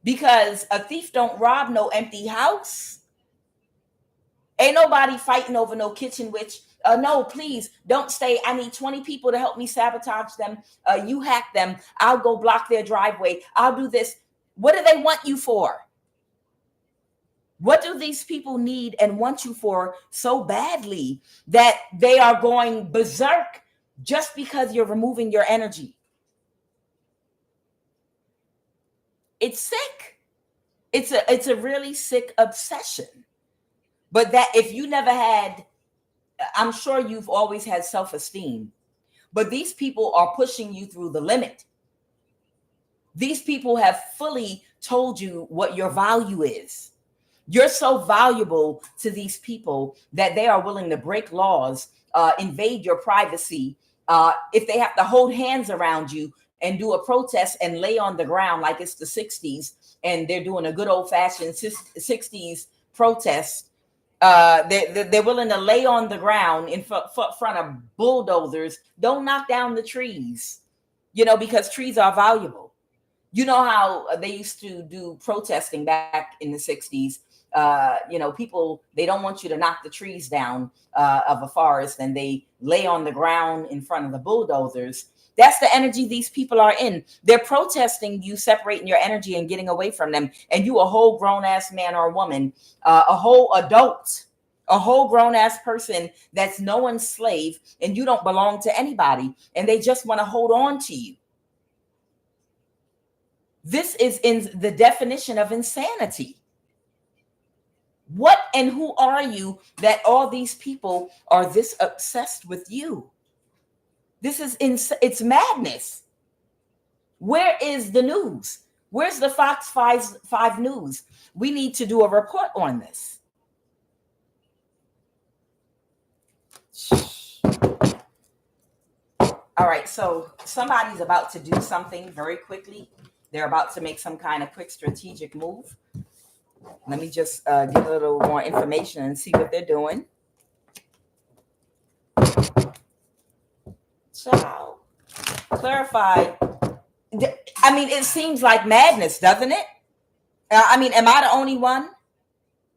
Because a thief don't rob no empty house. Ain't nobody fighting over no kitchen witch. No, please don't stay. I need 20 people to help me sabotage them. You hack them. I'll go block their driveway. I'll do this. What do they want you for? What do these people need and want you for so badly that they are going berserk just because you're removing your energy? It's sick. It's a really sick obsession. But that if you never had, I'm sure you've always had self-esteem, but these people are pushing you through the limit. These people have fully told you what your value is. You're so valuable to these people that they are willing to break laws, invade your privacy. If they have to hold hands around you and do a protest and lay on the ground like it's the 60s and they're doing a good old fashioned 60s protest, they're willing to lay on the ground in front of bulldozers. Don't knock down the trees, because trees are valuable. You know how they used to do protesting back in the 60s. People, they don't want you to knock the trees down of a forest, and they lay on the ground in front of the bulldozers. That's the energy these people are in. They're protesting you, separating your energy and getting away from them. And you a whole grown-ass man or woman, a whole adult, a whole grown-ass person that's no one's slave, and you don't belong to anybody, and they just want to hold on to you. This is in the definition of insanity. What and who are you that all these people are this obsessed with you? This is it's madness. Where is the news? Where's the Fox 5 News? We need to do a report on this. All right, so somebody's about to do something very quickly. They're about to make some kind of quick strategic move. Let me just get a little more information and see what they're doing. So, clarify. I mean, it seems like madness, doesn't it? I mean, am I the only one?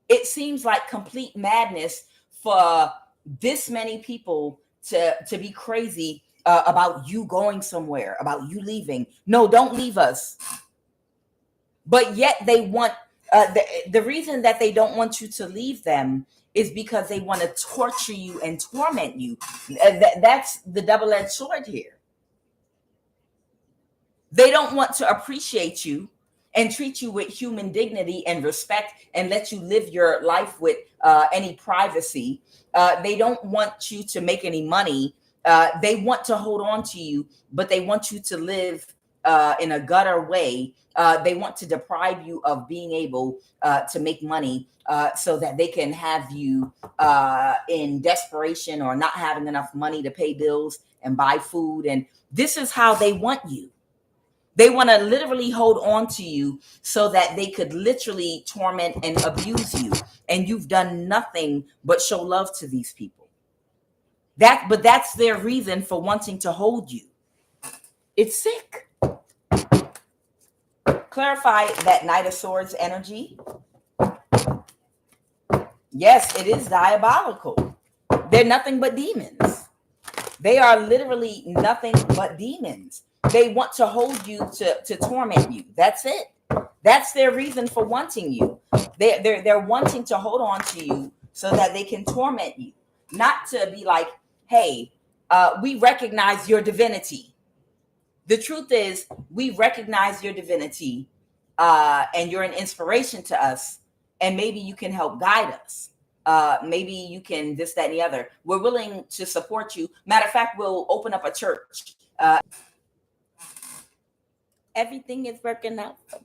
It seems like complete madness for this many people to be crazy about you going somewhere, about you leaving. No, don't leave us. But yet they want, the reason that they don't want you to leave them is because they want to torture you and torment you. That's the double-edged sword here. They don't want to appreciate you. and treat you with human dignity and respect and let you live your life with any privacy. They don't want you to make any money. They want to hold on to you, but they want you to live in a gutter way. They want to deprive you of being able to make money so that they can have you in desperation or not having enough money to pay bills and buy food. And this is how they want you. They want to literally hold on to you so that they could literally torment and abuse you. And you've done nothing but show love to these people. But that's their reason for wanting to hold you. It's sick. Clarify that Knight of Swords energy. Yes, it is diabolical. They're nothing but demons. They are literally nothing but demons. They want to hold you to torment you. That's it. That's their reason for wanting you. They're wanting to hold on to you so that they can torment you. Not to be like, hey, we recognize your divinity. The truth is, we recognize your divinity, and you're an inspiration to us, and maybe you can help guide us. Maybe you can this, that, and the other. We're willing to support you. Matter of fact, we'll open up a church. Everything is working out for me.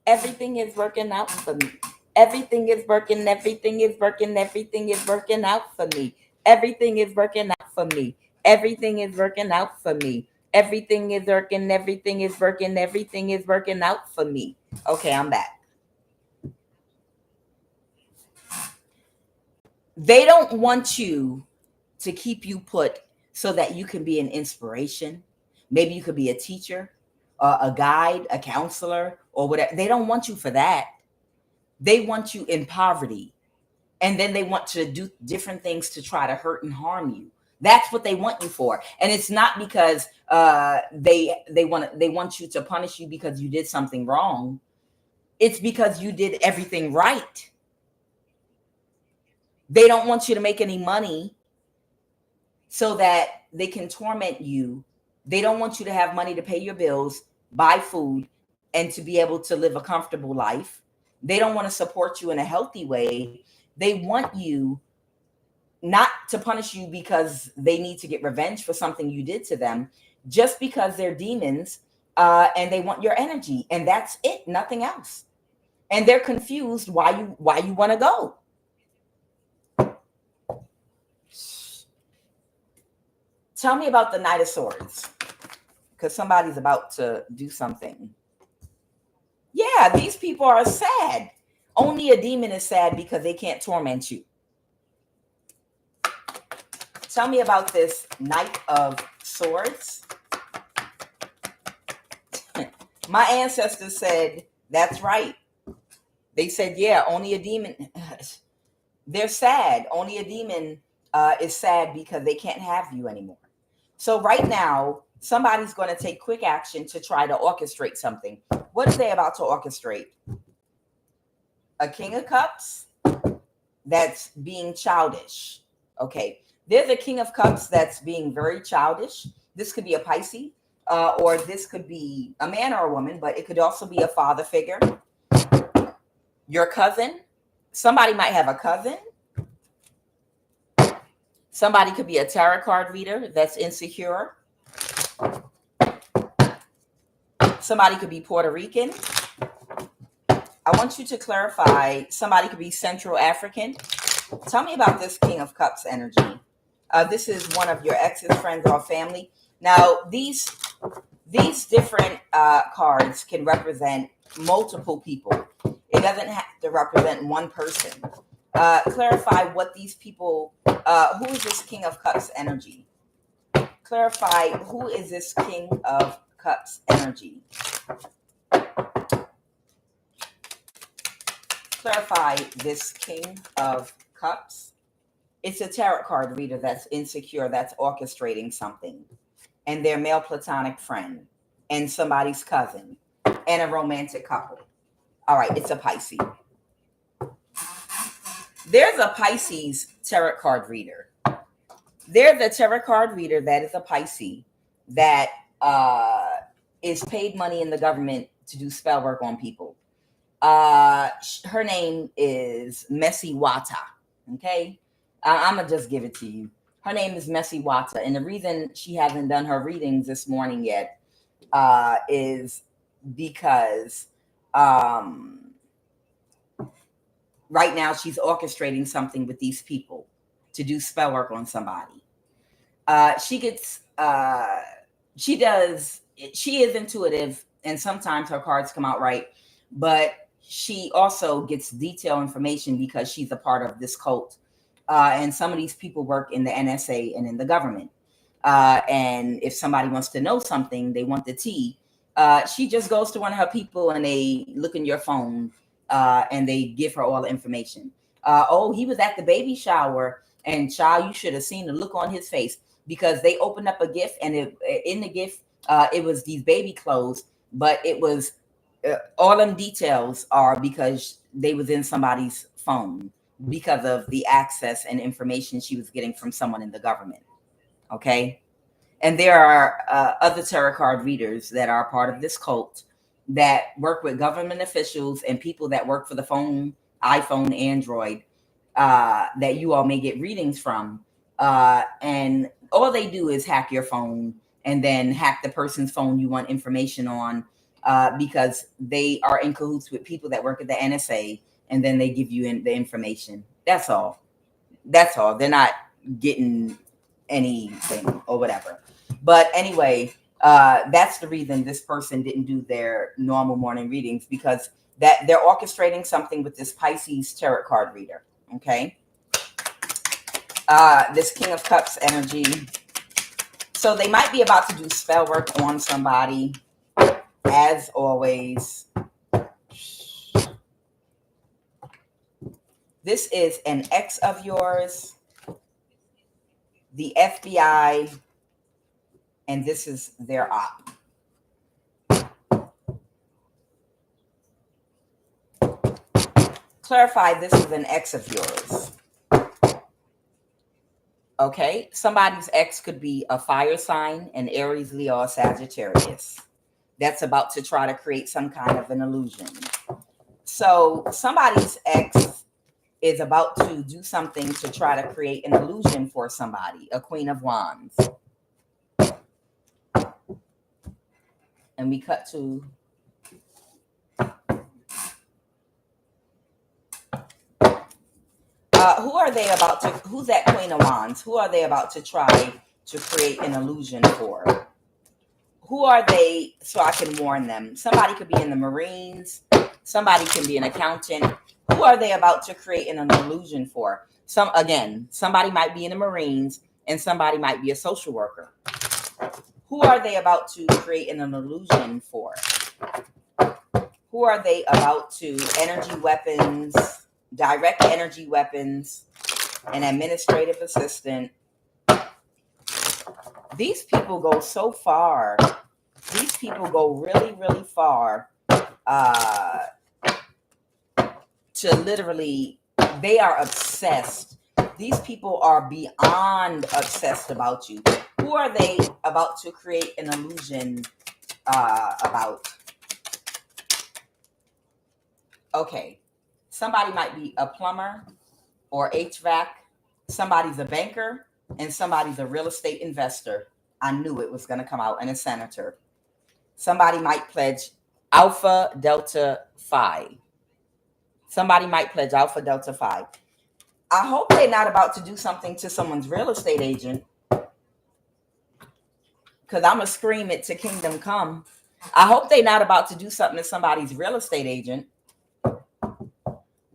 Everything is working out for me. Everything is working. Everything is working. Everything is working out for me. Everything is working out for me. Everything is working out for me. Everything is working. Everything is working. Everything is working out for me. Okay, I'm back. They don't want you to keep you put so that you can be an inspiration. Maybe you could be a teacher, a guide, a counselor, or whatever. They don't want you for that. They want you in poverty. And then they want to do different things to try to hurt and harm you. That's what they want you for. And it's not because they want you to punish you because you did something wrong. It's because you did everything right. They don't want you to make any money so that they can torment you. They don't want you to have money to pay your bills, buy food, and to be able to live a comfortable life. They don't want to support you in a healthy way. They want you not to punish you because they need to get revenge for something you did to them, just because they're demons, and they want your energy, and that's it, nothing else. And they're confused why you want to go. Tell me about the Knight of Swords, because somebody's about to do something. Yeah, these people are sad. Only a demon is sad because they can't torment you. Tell me about this Knight of Swords. My ancestors said, that's right. They said, yeah, only a demon. They're sad. Only a demon is sad because they can't have you anymore. So right now, somebody's going to take quick action to try to orchestrate something. What are they about to orchestrate? A King of Cups that's being childish. Okay. There's a King of Cups that's being very childish. This could be a Pisces, or this could be a man or a woman, but it could also be a father figure. Your cousin. Somebody might have a cousin. Somebody could be a tarot card reader that's insecure. Somebody could be Puerto Rican. I want you to clarify. Somebody could be Central African. Tell me about this King of Cups energy. This is one of your ex's, friends, or family. Now, these different cards can represent multiple people. It doesn't have to represent one person. Clarify what these people, who is this King of Cups energy? Clarify who is this King of Cups energy? Clarify this King of Cups. It's a tarot card reader that's insecure, that's orchestrating something. And their male platonic friend and somebody's cousin and a romantic couple. All right, it's a Pisces. There's a Pisces tarot card reader. There's a tarot card reader that is a Pisces that is paid money in the government to do spell work on people. Her name is Messy Wata. Okay, I'm gonna just give it to you. Her name is Messy Wata, and the reason she hasn't done her readings this morning yet is because right now she's orchestrating something with these people to do spell work on somebody. She gets she is intuitive, and sometimes her cards come out right, but she also gets detailed information because she's a part of this cult. And some of these people work in the NSA and in the government. And if somebody wants to know something, they want the tea. She just goes to one of her people and they look in your phone and they give her all the information. Oh, he was at the baby shower, and child, you should have seen the look on his face, because they opened up a gift, and in the gift, it was these baby clothes, but it was all them details are because they was in somebody's phone because of the access and information she was getting from someone in the government. Okay. And there are other tarot card readers that are part of this cult that work with government officials and people that work for the phone, iPhone, Android, that you all may get readings from. And all they do is hack your phone and then hack the person's phone you want information on, because they are in cahoots with people that work at the NSA, and then they give you the information. That's all. That's all. They're not getting anything or whatever. But anyway, that's the reason this person didn't do their normal morning readings, because that they're orchestrating something with this Pisces tarot card reader. Okay. This King of Cups energy. So they might be about to do spell work on somebody, as always. This is an ex of yours, the FBI, and this is their op. Clarify, this is an ex of yours. Okay, somebody's ex could be a fire sign, an Aries, Leo, or Sagittarius. That's about to try to create some kind of an illusion. So somebody's ex is about to do something to try to create an illusion for somebody, a Queen of Wands. And we cut to who are they about to, who's that Queen of Wands? Who are they about to try to create an illusion for? Who are they, so I can warn them? Somebody could be in the Marines. Somebody can be an accountant. Who are they about to create an illusion for? Somebody might be in the Marines, and somebody might be a social worker. Who are they about to create an illusion for? Who are they about to energy weapons, direct energy weapons, an administrative assistant? These people go so far. These people go really, really far to literally, they are obsessed. These people are beyond obsessed about you. Who are they about to create an illusion about? Okay, somebody might be a plumber or HVAC. Somebody's a banker, and somebody's a real estate investor. I knew it was going to come out, and a senator. Somebody might pledge Alpha Delta Phi. Somebody might pledge Alpha Delta Phi. I hope they're not about to do something to someone's real estate agent, because I'm going to scream it to kingdom come. I hope they're not about to do something to somebody's real estate agent.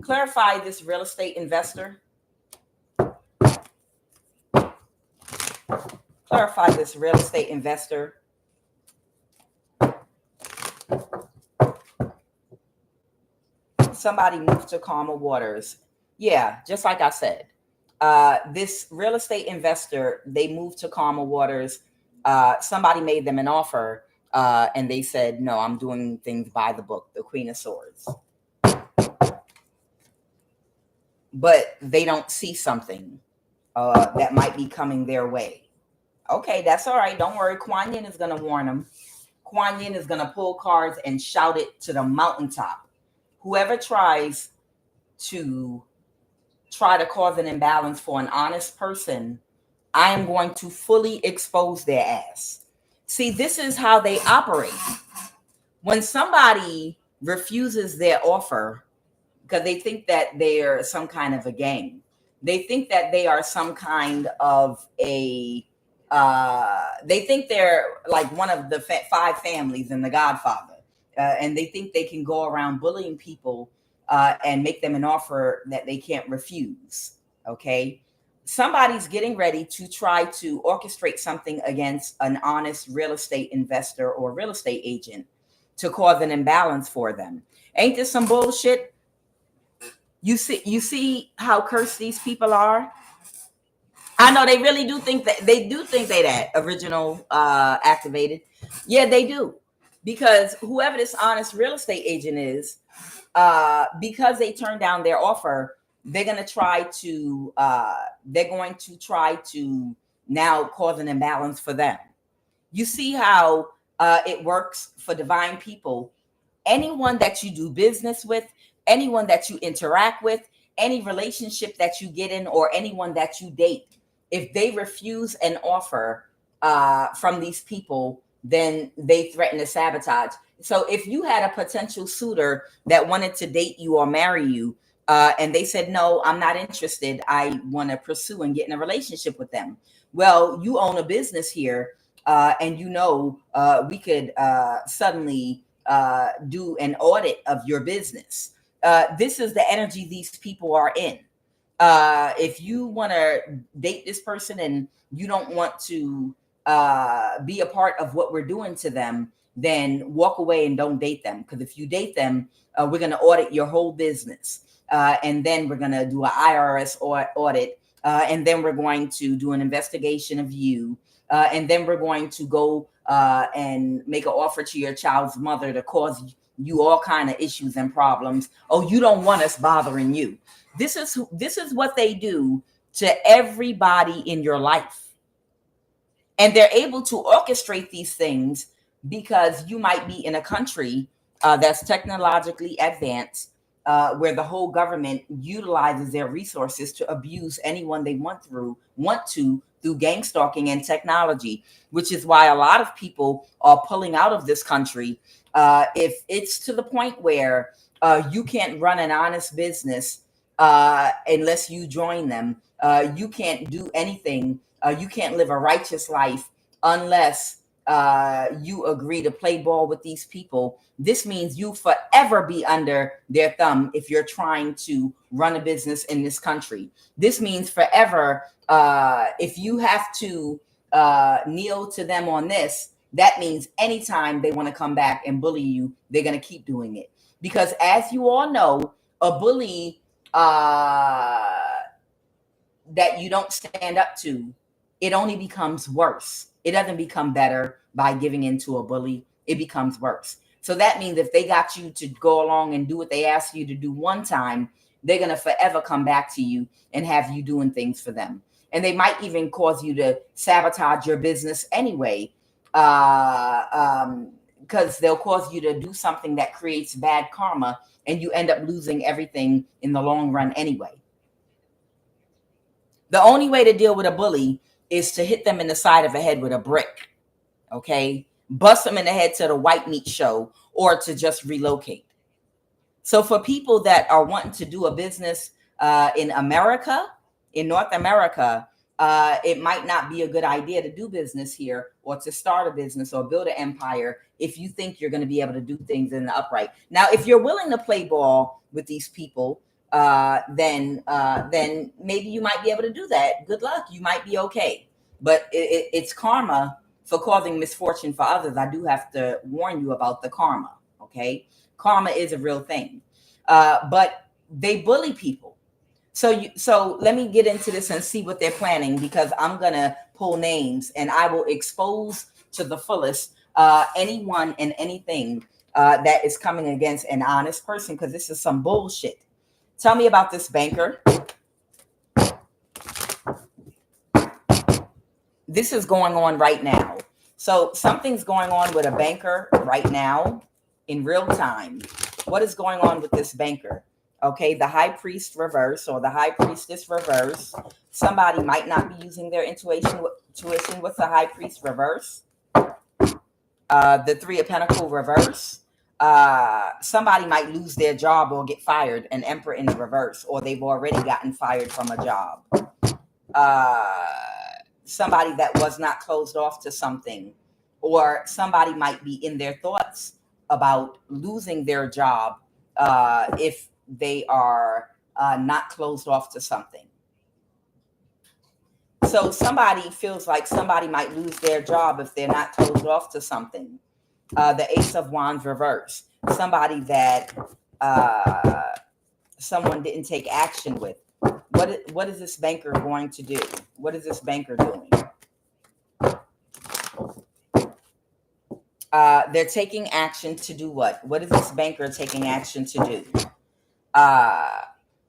Clarify this real estate investor. Clarify this real estate investor. Somebody moved to calmer waters. Yeah, just like I said. This real estate investor, they moved to calmer waters. Somebody made them an offer, and they said, no, I'm doing things by the book, the Queen of Swords. But they don't see something that might be coming their way. Okay, that's all right. Don't worry. QUAN is going to warn them. QUAN is going to pull cards and shout it to the mountaintop. whoever tries to cause an imbalance for an honest person, I am going to fully expose their ass. See, this is how they operate. When somebody refuses their offer because they think that they're some kind of a gang, they think that they are some kind of a, they think they're like one of the five families in The Godfather. And they think they can go around bullying people and make them an offer that they can't refuse. Okay. Somebody's getting ready to try to orchestrate something against an honest real estate investor or real estate agent to cause an imbalance for them. Ain't this some bullshit? You see how cursed these people are? I know they really do think that they that original activated. Yeah, they do. Because whoever this honest real estate agent is, because they turned down their offer, they're going to try to now cause an imbalance for them. You see how it works for divine people. Anyone that you do business with, anyone that you interact with, any relationship that you get in, or anyone that you date, if they refuse an offer from these people, then they threaten to sabotage. So if you had a potential suitor that wanted to date you or marry you, and they said, no, I'm not interested, I want to pursue and get in a relationship with them. Well, you own a business here, and we could suddenly do an audit of your business. This is the energy these people are in. If you want to date this person and you don't want to be a part of what we're doing to them, then walk away and don't date them. Because if you date them, we're going to audit your whole business. And then we're going to do an IRS audit. And then we're going to do an investigation of you. And then we're going to go and make an offer to your child's mother to cause you all kind of issues and problems. Oh, you don't want us bothering you. This is what they do to everybody in your life. And they're able to orchestrate these things because you might be in a country that's technologically advanced, where the whole government utilizes their resources to abuse anyone they want to through gang stalking and technology, which is why a lot of people are pulling out of this country. If it's to the point where you can't run an honest business unless you join them, you can't do anything. You can't live a righteous life unless you agree to play ball with these people. This means you forever be under their thumb if you're trying to run a business in this country. This means forever. If you have to kneel to them on this, that means anytime they want to come back and bully you, they're going to keep doing it. Because as you all know, a bully that you don't stand up to, it only becomes worse. It doesn't become better by giving in to a bully. It becomes worse. So that means if they got you to go along and do what they asked you to do one time, they're going to forever come back to you and have you doing things for them. And they might even cause you to sabotage your business anyway, because they'll cause you to do something that creates bad karma, and you end up losing everything in the long run anyway. The only way to deal with a bully is to hit them in the side of the head with a brick, okay? Bust them in the head to the white meat show, or to just relocate. So for people that are wanting to do a business in America, in North America, it might not be a good idea to do business here or to start a business or build an empire if you think you're going to be able to do things in the upright. Now, if you're willing to play ball with these people, then maybe you might be able to do that. Good luck. You might be okay. But it's karma for causing misfortune for others. I do have to warn you about the karma. Okay. Karma is a real thing. But they bully people. So let me get into this and see what they're planning, because I'm going to pull names and I will expose to the fullest anyone and anything that is coming against an honest person, because this is some bullshit. Tell me about this banker. This is going on right now. So something's going on with a banker right now in real time. What is going on with this banker? Okay, the high priest reverse or the high priestess reverse. Somebody might not be using their intuition. What's the high priest reverse? The three of pentacles reverse. Somebody might lose their job or get fired. An emperor in the reverse, or they've already gotten fired from a job. Somebody that was not closed off to something, or somebody might be in their thoughts about losing their job if they are not closed off to something. So somebody feels like somebody might lose their job if they're not closed off to something. The Ace of Wands reverse. Somebody that someone didn't take action with. What is this banker going to do? What is this banker doing? They're taking action to do what? What is this banker taking action to do?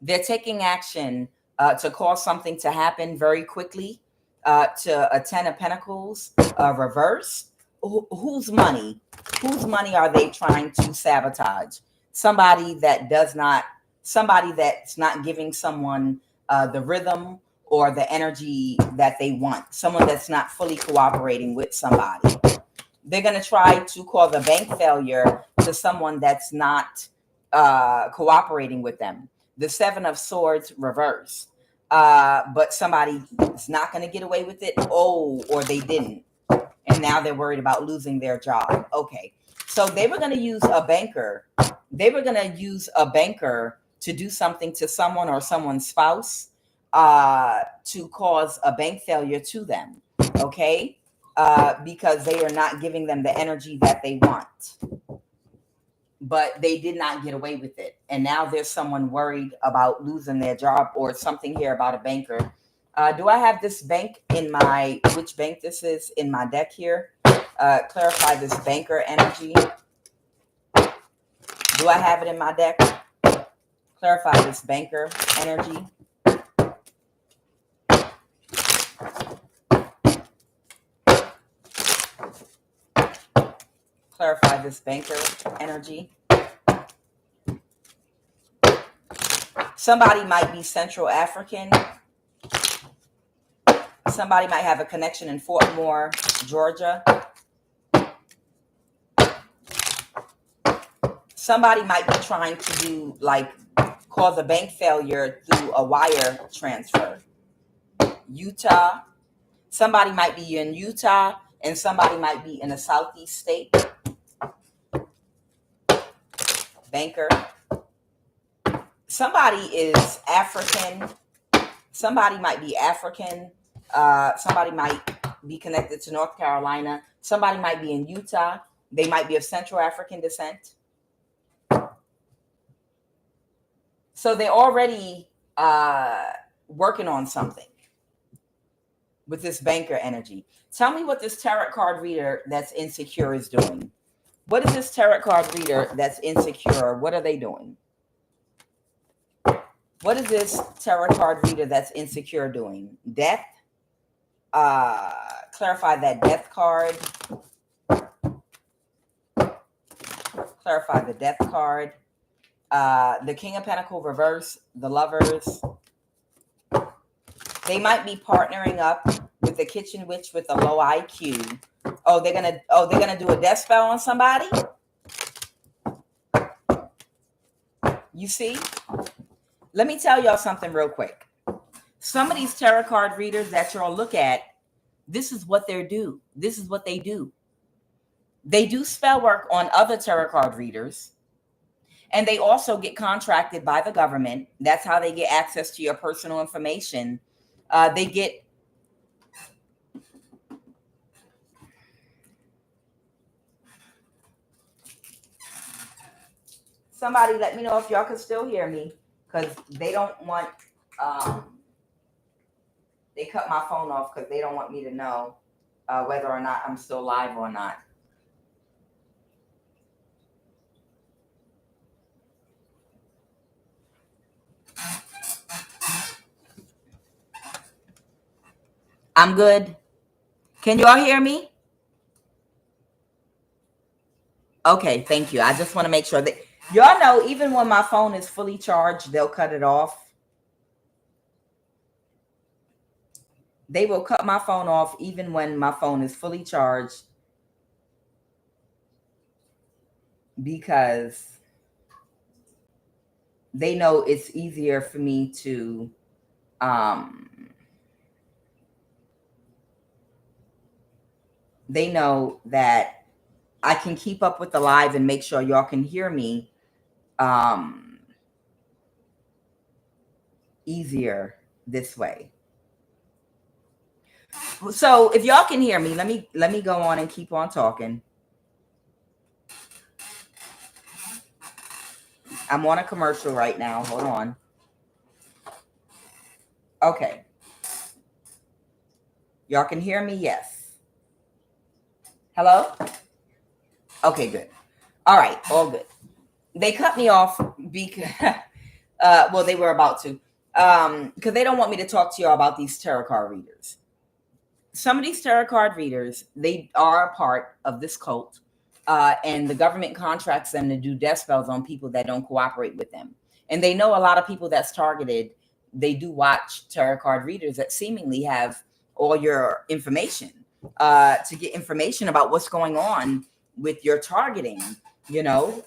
They're taking action to cause something to happen very quickly. To a 10 of Pentacles reverse. Whose money? Whose money are they trying to sabotage? Somebody that's not giving someone the rhythm or the energy that they want. Someone that's not fully cooperating with somebody. They're going to try to cause a bank failure to someone that's not cooperating with them. The Seven of Swords reverse. But somebody is not going to get away with it. Or they didn't. And now they're worried about losing their job. Okay. So they were going to use a banker. They were going to use a banker to do something to someone or someone's spouse to cause a bank failure to them. Okay. Because they are not giving them the energy that they want. But they did not get away with it. And now there's someone worried about losing their job or something here about a banker. Do I have this bank in which bank this is in my deck here? Clarify this banker energy. Do I have it in my deck? Clarify this banker energy. Clarify this banker energy. Somebody might be Central African. Somebody might have a connection in Fort Moore, Georgia. Somebody might be trying to cause a bank failure through a wire transfer. Utah. Somebody might be in Utah and somebody might be in a southeast state. Banker. Somebody is African. Somebody might be African. Somebody might be connected to North Carolina. Somebody might be in Utah. They might be of Central African descent. So they're already working on something with this banker energy. Tell me what this tarot card reader that's insecure is doing. What is this tarot card reader that's insecure? What are they doing? What is this tarot card reader that's insecure doing? Death. Clarify that death card. Clarify the death card. The King of Pentacles reverse. The Lovers. They might be partnering up with the Kitchen Witch with a low IQ. They're gonna do a death spell on somebody. You see? Let me tell y'all something real quick. Some of these tarot card readers that y'all look at, this is what they do. This is what they do. They do spell work on other tarot card readers. And they also get contracted by the government. That's how they get access to your personal information. They get somebody let me know if y'all can still hear me, because they don't want they cut my phone off because they don't want me to know whether or not I'm still live or not. I'm good. Can you all hear me? Okay, thank you. I just want to make sure that Y'all know, even when my phone is fully charged, they'll cut it off. They will cut my phone off even when my phone is fully charged, because they know it's easier for me to they know that I can keep up with the live and make sure y'all can hear me easier this way. So if y'all can hear me, let me go on and keep on talking. I'm on a commercial right now. Hold on. Okay. Y'all can hear me? Yes. Hello? Okay, good. All right, all good. They cut me off because, well, they were about to, because they don't want me to talk to y'all about these tarot card readers. Some of these tarot card readers, they are a part of this cult, and the government contracts them to do death spells on people that don't cooperate with them. And they know a lot of people that's targeted. They do watch tarot card readers that seemingly have all your information, to get information about what's going on with your targeting, you know.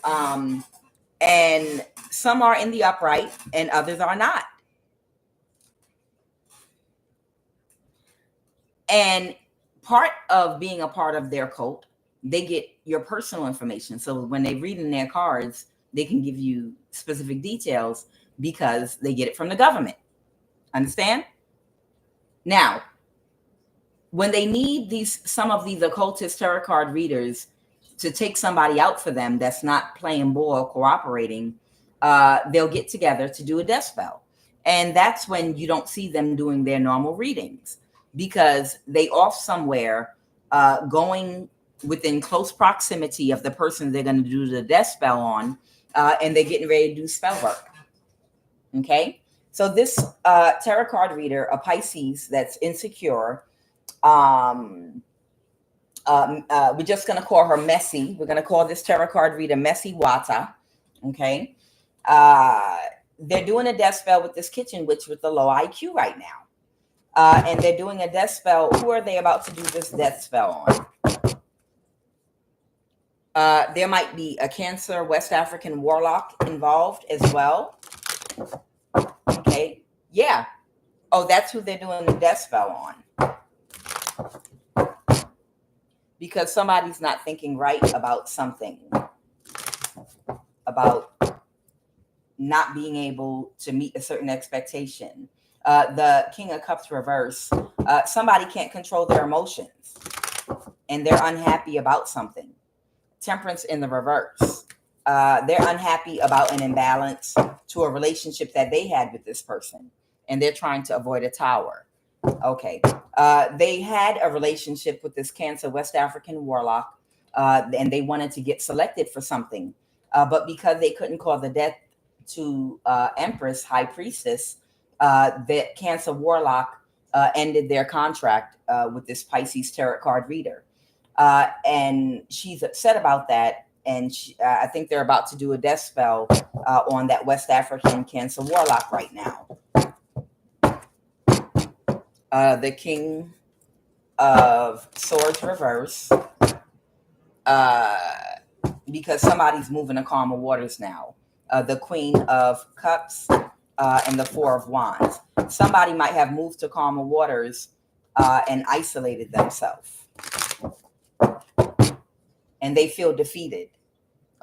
And some are in the upright and others are not. And part of being a part of their cult, they get your personal information. So when they read in their cards, they can give you specific details because they get it from the government. Understand? Now, when they need some of these occultist tarot card readers to take somebody out for them that's not playing ball or cooperating, they'll get together to do a death spell. And that's when you don't see them doing their normal readings, because they off somewhere, going within close proximity of the person they're going to do the death spell on, and they're getting ready to do spell work. Okay? So this tarot card reader, a Pisces that's insecure, we're just going to call her Messy. We're going to call this tarot card reader Messy Wata. Okay. They're doing a death spell with this kitchen witch with the low IQ right now. And they're doing a death spell. Who are they about to do this death spell on? There might be a Cancer West African warlock involved as well. Okay. Yeah. Oh, that's who they're doing the death spell on. Because somebody's not thinking right about something, about not being able to meet a certain expectation. The King of Cups reverse, somebody can't control their emotions and they're unhappy about something. Temperance in the reverse, they're unhappy about an imbalance to a relationship that they had with this person and they're trying to avoid a tower. Okay. They had a relationship with this Cancer West African warlock, and they wanted to get selected for something. But because they couldn't call the death to Empress, High Priestess, that Cancer warlock ended their contract with this Pisces tarot card reader. And she's upset about that. And I think they're about to do a death spell on that West African Cancer warlock right now. The King of Swords reverse, because somebody's moving to calmer waters now. The Queen of Cups and the Four of Wands. Somebody might have moved to calmer waters and isolated themselves. And they feel defeated.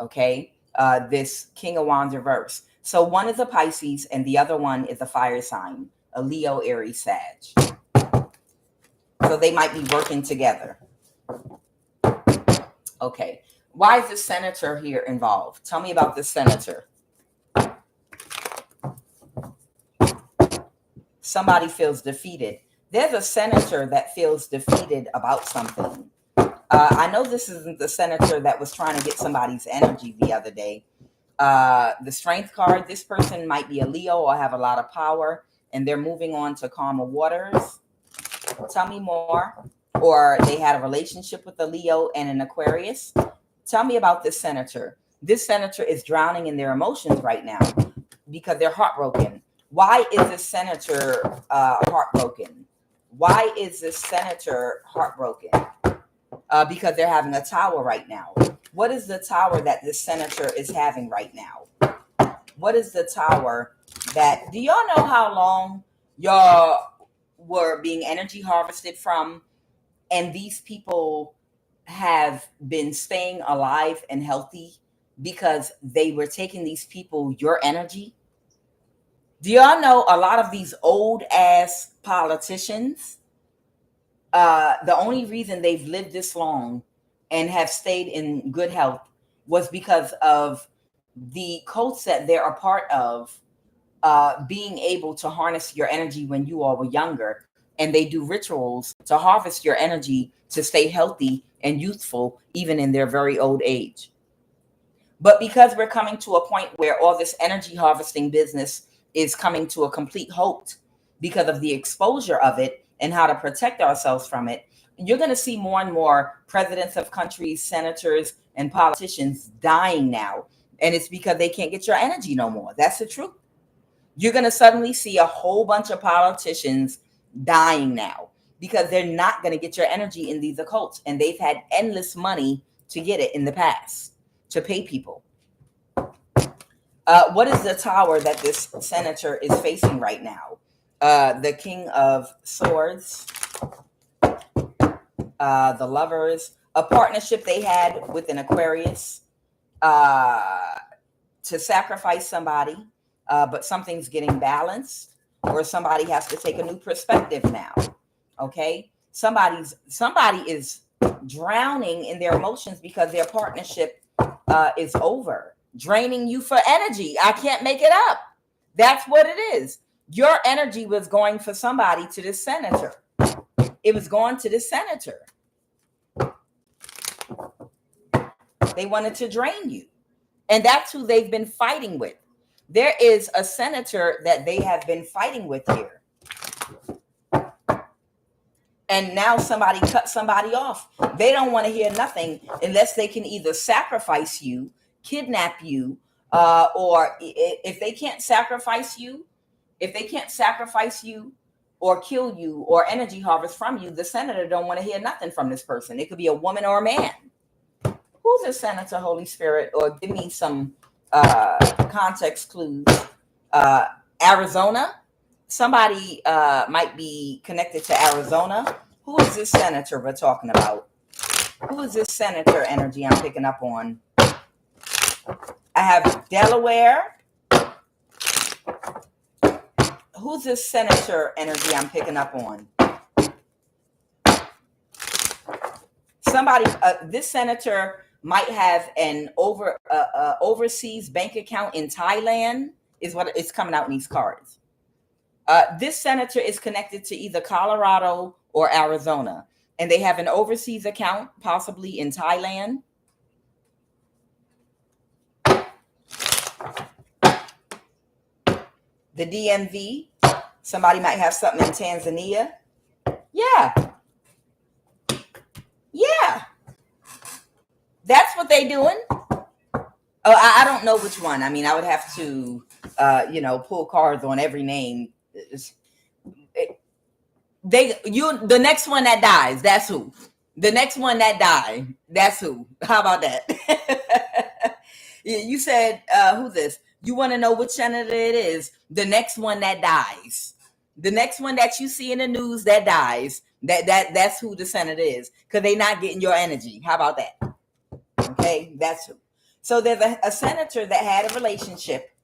Okay? This King of Wands reverse. So one is a Pisces and the other one is a fire sign, a Leo, Aries, Sag. So they might be working together. Okay. Why is the senator here involved? Tell me about this senator. Somebody feels defeated. There's a senator that feels defeated about something. I know this isn't the senator that was trying to get somebody's energy the other day. The strength card, this person might be a Leo or have a lot of power, and they're moving on to calmer waters. Tell me more. Or they had a relationship with a Leo and an Aquarius. Tell me about this senator, This senator is drowning in their emotions right now because they're heartbroken. Why is this senator heartbroken? Why is this senator heartbroken? Because they're having a tower right now. What is the tower that this senator is having right now? What is the tower that, do y'all know how long y'all were being energy harvested from? And these people have been staying alive and healthy because they were taking these people, your energy. Do y'all know a lot of these old ass politicians, the only reason they've lived this long and have stayed in good health was because of the cults that they're a part of, being able to harness your energy when you all were younger. And they do rituals to harvest your energy to stay healthy and youthful, even in their very old age. But because we're coming to a point where all this energy harvesting business is coming to a complete halt because of the exposure of it and how to protect ourselves from it, you're going to see more and more presidents of countries, senators, and politicians dying now. And it's because they can't get your energy no more. That's the truth. You're going to suddenly see a whole bunch of politicians dying now because they're not going to get your energy in these occults. And they've had endless money to get it in the past, to pay people. What is the tower that this senator is facing right now? The King of Swords, the Lovers, a partnership they had with an Aquarius to sacrifice somebody, but something's getting balanced, or somebody has to take a new perspective now. Okay, somebody is drowning in their emotions because their partnership is over, draining you for energy. I can't make it up. That's what it is. Your energy was going for somebody to this senator. It was going to this senator. They wanted to drain you. And that's who they've been fighting with. There is a senator that they have been fighting with here. And now somebody cut somebody off. They don't want to hear nothing unless they can either sacrifice you, kidnap you, or if they can't sacrifice you, or kill you or energy harvest from you, the senator don't want to hear nothing from this person. It could be a woman or a man. Who's a senator, Holy Spirit? Or give me some context clues. Arizona. Somebody might be connected to Arizona. Who is this senator we're talking about? Who is this senator energy I'm picking up on? I have Delaware. Who's this senator energy I'm picking up on? Somebody, this senator might have an overseas bank account in Thailand, is what it's coming out in these cards. This senator is connected to either Colorado or Arizona, and they have an overseas account, possibly in Thailand. The DMV, somebody might have something in Tanzania. Yeah. That's what they doing. I don't know which one. I mean, I would have to, pull cards on every name. The next one that dies, that's who. The next one that died, that's who. How about that? You said, who's this? You want to know which senator it is? The next one that dies. The next one that you see in the news that dies, that's who the senator is. Because they're not getting your energy. How about that? Okay, that's who. So there's a senator that had a relationship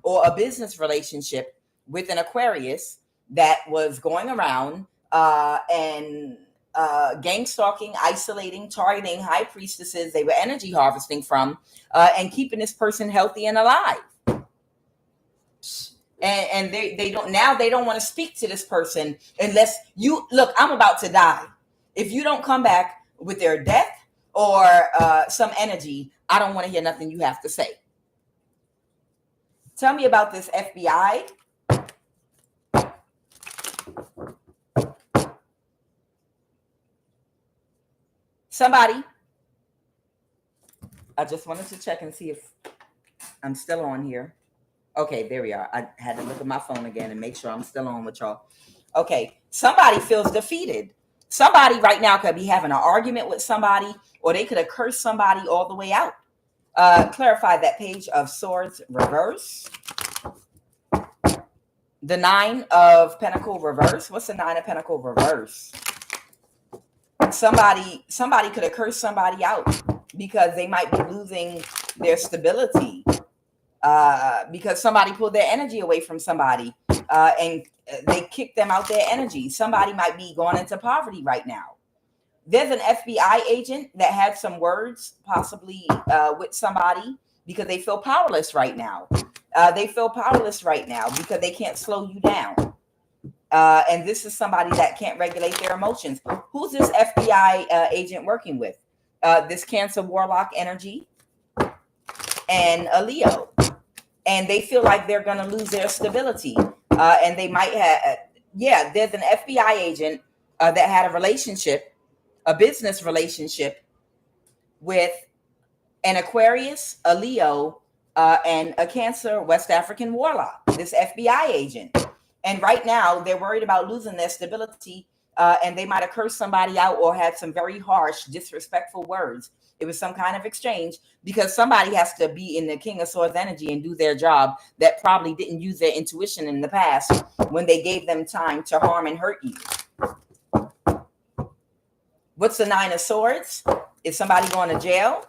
or a business relationship with an Aquarius that was going around and gang stalking, isolating, targeting high priestesses they were energy harvesting from, and keeping this person healthy and alive. And they don't want to speak to this person unless you look. I'm about to die. If you don't come back with their death or some energy, I don't want to hear nothing you have to say. Tell me about this FBI. Somebody I just wanted to check and see if I'm still on here. Okay, there we are. I had to look at my phone again and make sure I'm still on with y'all. Okay, somebody feels defeated. Somebody right now could be having an argument with somebody, or they could have cursed somebody all the way out. Clarify that Page of Swords reverse. The Nine of Pentacles reverse. What's the Nine of Pentacles reverse? Somebody could have cursed somebody out because they might be losing their stability. Because somebody pulled their energy away from somebody and they kicked them out their energy. Somebody might be going into poverty right now. There's an FBI agent that had some words possibly with somebody because they feel powerless right now. They feel powerless right now because they can't slow you down. And this is somebody that can't regulate their emotions. Who's this FBI agent working with? This Cancer Warlock energy and a Leo. And they feel like they're going to lose their stability. And they might have, there's an FBI agent that had a relationship, a business relationship with an Aquarius, a Leo, and a Cancer West African Warlock, this FBI agent. And right now they're worried about losing their stability, and they might have cursed somebody out or had some very harsh, disrespectful words. It was some kind of exchange because somebody has to be in the King of Swords energy and do their job that probably didn't use their intuition in the past when they gave them time to harm and hurt you. What's the Nine of Swords? Is somebody going to jail?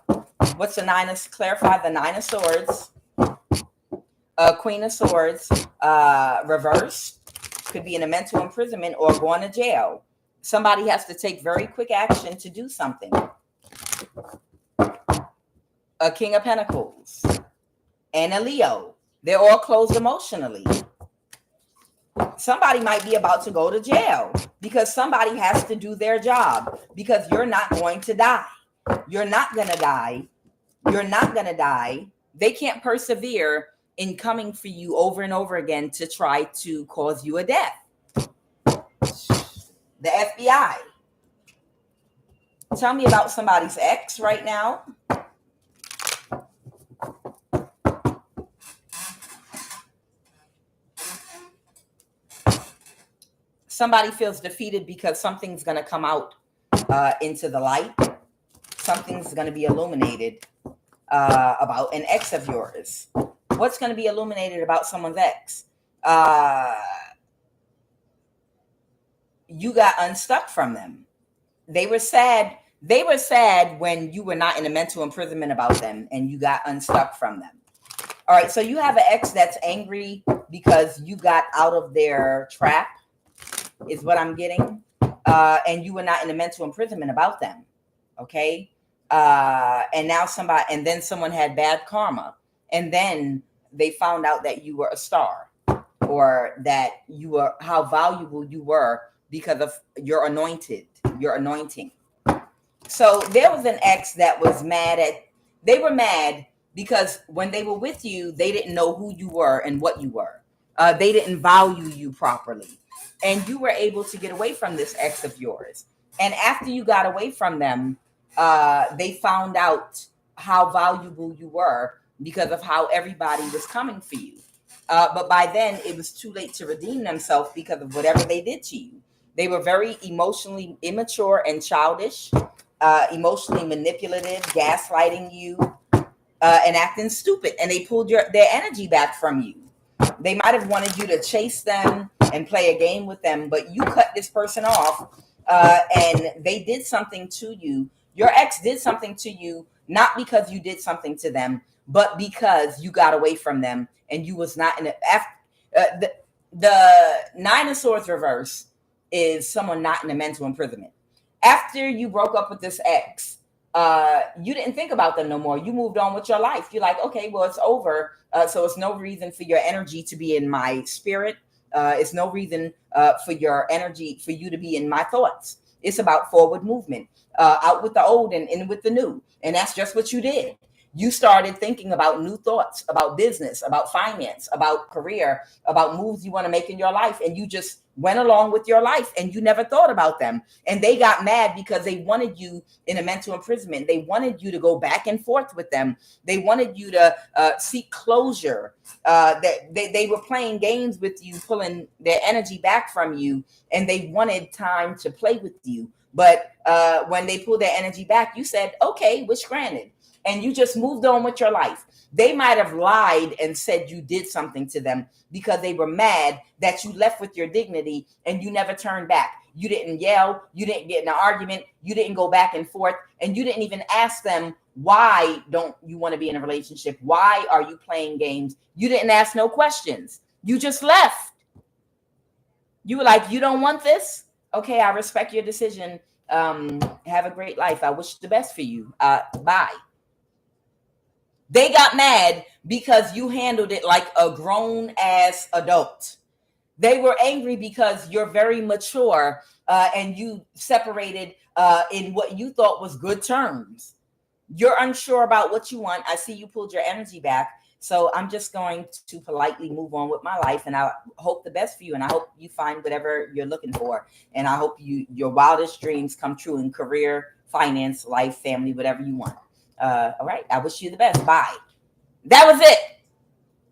What's the Nine of, clarify the Nine of Swords. Queen of Swords, reverse. Could be in a mental imprisonment or going to jail. Somebody has to take very quick action to do something. A King of Pentacles and a Leo. They're all closed emotionally. Somebody might be about to go to jail because somebody has to do their job because you're not going to die. You're not going to die. You're not going to die. They can't persevere in coming for you over and over again to try to cause you a death. The FBI. Tell me about somebody's ex right now. Somebody feels defeated because something's going to come out into the light. Something's going to be illuminated about an ex of yours. What's going to be illuminated about someone's ex? You got unstuck from them. They were sad. They were sad when you were not in a mental imprisonment about them and you got unstuck from them. All right. So you have an ex that's angry because you got out of their trap is what I'm getting. And you were not in a mental imprisonment about them. Okay. And now then someone had bad karma. And then they found out that you were a star or that you were, how valuable you were because of your anointing. So there was an ex that was they were mad because when they were with you, they didn't know who you were and what you were. They didn't value you properly. And you were able to get away from this ex of yours. And after you got away from them, they found out how valuable you were because of how everybody was coming for you. But by then, it was too late to redeem themselves because of whatever they did to you. They were very emotionally immature and childish, emotionally manipulative, gaslighting you, and acting stupid. And they pulled their energy back from you. They might have wanted you to chase them and play a game with them, but you cut this person off, and they did something to you. Your ex did something to you, not because you did something to them, but because you got away from them and you was not in it. The Nine of Swords reverse is someone not in a mental imprisonment. After you broke up with this ex, you didn't think about them no more. You moved on with your life. You're like, okay, well, it's over. So it's no reason for your energy to be in my spirit. It's no reason for your energy, for you to be in my thoughts. It's about forward movement, out with the old and in with the new. And that's just what you did. You started thinking about new thoughts, about business, about finance, about career, about moves you want to make in your life. And you just went along with your life and you never thought about them. And they got mad because they wanted you in a mental imprisonment. They wanted you to go back and forth with them. They wanted you to seek closure. That they were playing games with you, pulling their energy back from you, and they wanted time to play with you. But when they pulled their energy back, you said, okay, wish granted. And you just moved on with your life. They might have lied and said you did something to them because they were mad that you left with your dignity and you never turned back. You didn't yell. You didn't get in an argument. You didn't go back and forth. And you didn't even ask them, why don't you want to be in a relationship? Why are you playing games? You didn't ask no questions. You just left. You were like, you don't want this? Okay, I respect your decision. Have a great life. I wish the best for you. Bye. They got mad because you handled it like a grown ass adult. They were angry because you're very mature and you separated in what you thought was good terms. You're unsure about what you want. I see you pulled your energy back. So I'm just going to politely move on with my life. And I hope the best for you. And I hope you find whatever you're looking for. And I hope your wildest dreams come true in career, finance, life, family, whatever you want. All right. I wish you the best. Bye. That was it.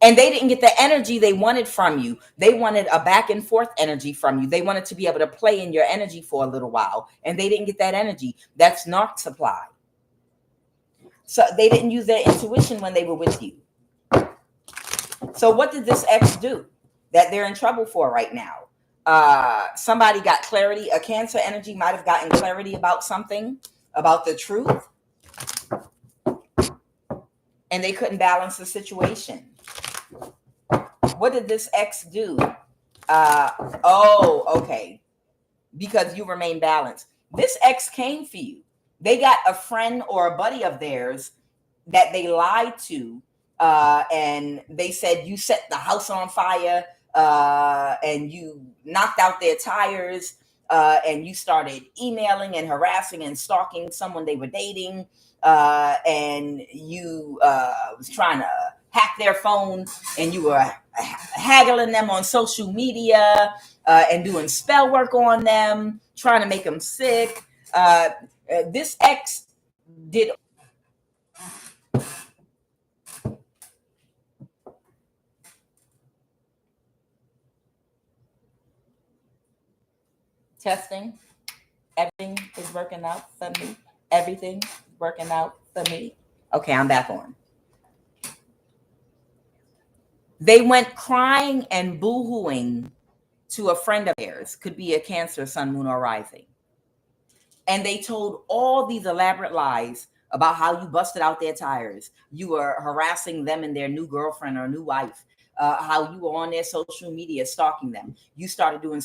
And they didn't get the energy they wanted from you. They wanted a back and forth energy from you. They wanted to be able to play in your energy for a little while. And they didn't get that energy. That's narc supply. So they didn't use their intuition when they were with you. So what did this ex do that they're in trouble for right now? Somebody got clarity. A Cancer energy might have gotten clarity about something, about the truth. And they couldn't balance the situation. What did this ex do? Okay. Because you remain balanced. This ex came for you. They got a friend or a buddy of theirs that they lied to. And they said you set the house on fire and you knocked out their tires and you started emailing and harassing and stalking someone they were dating. And you was trying to hack their phone and you were haggling them on social media and doing spell work on them, trying to make them sick. This ex did testing. Everything is working out for me. Everything is working out for me. Okay, I'm back on. They went crying and boo-hooing to a friend of theirs, could be a Cancer, Sun, Moon, or Rising. And they told all these elaborate lies about how you busted out their tires. You were harassing them and their new girlfriend or new wife. How you were on their social media stalking them. You started doing.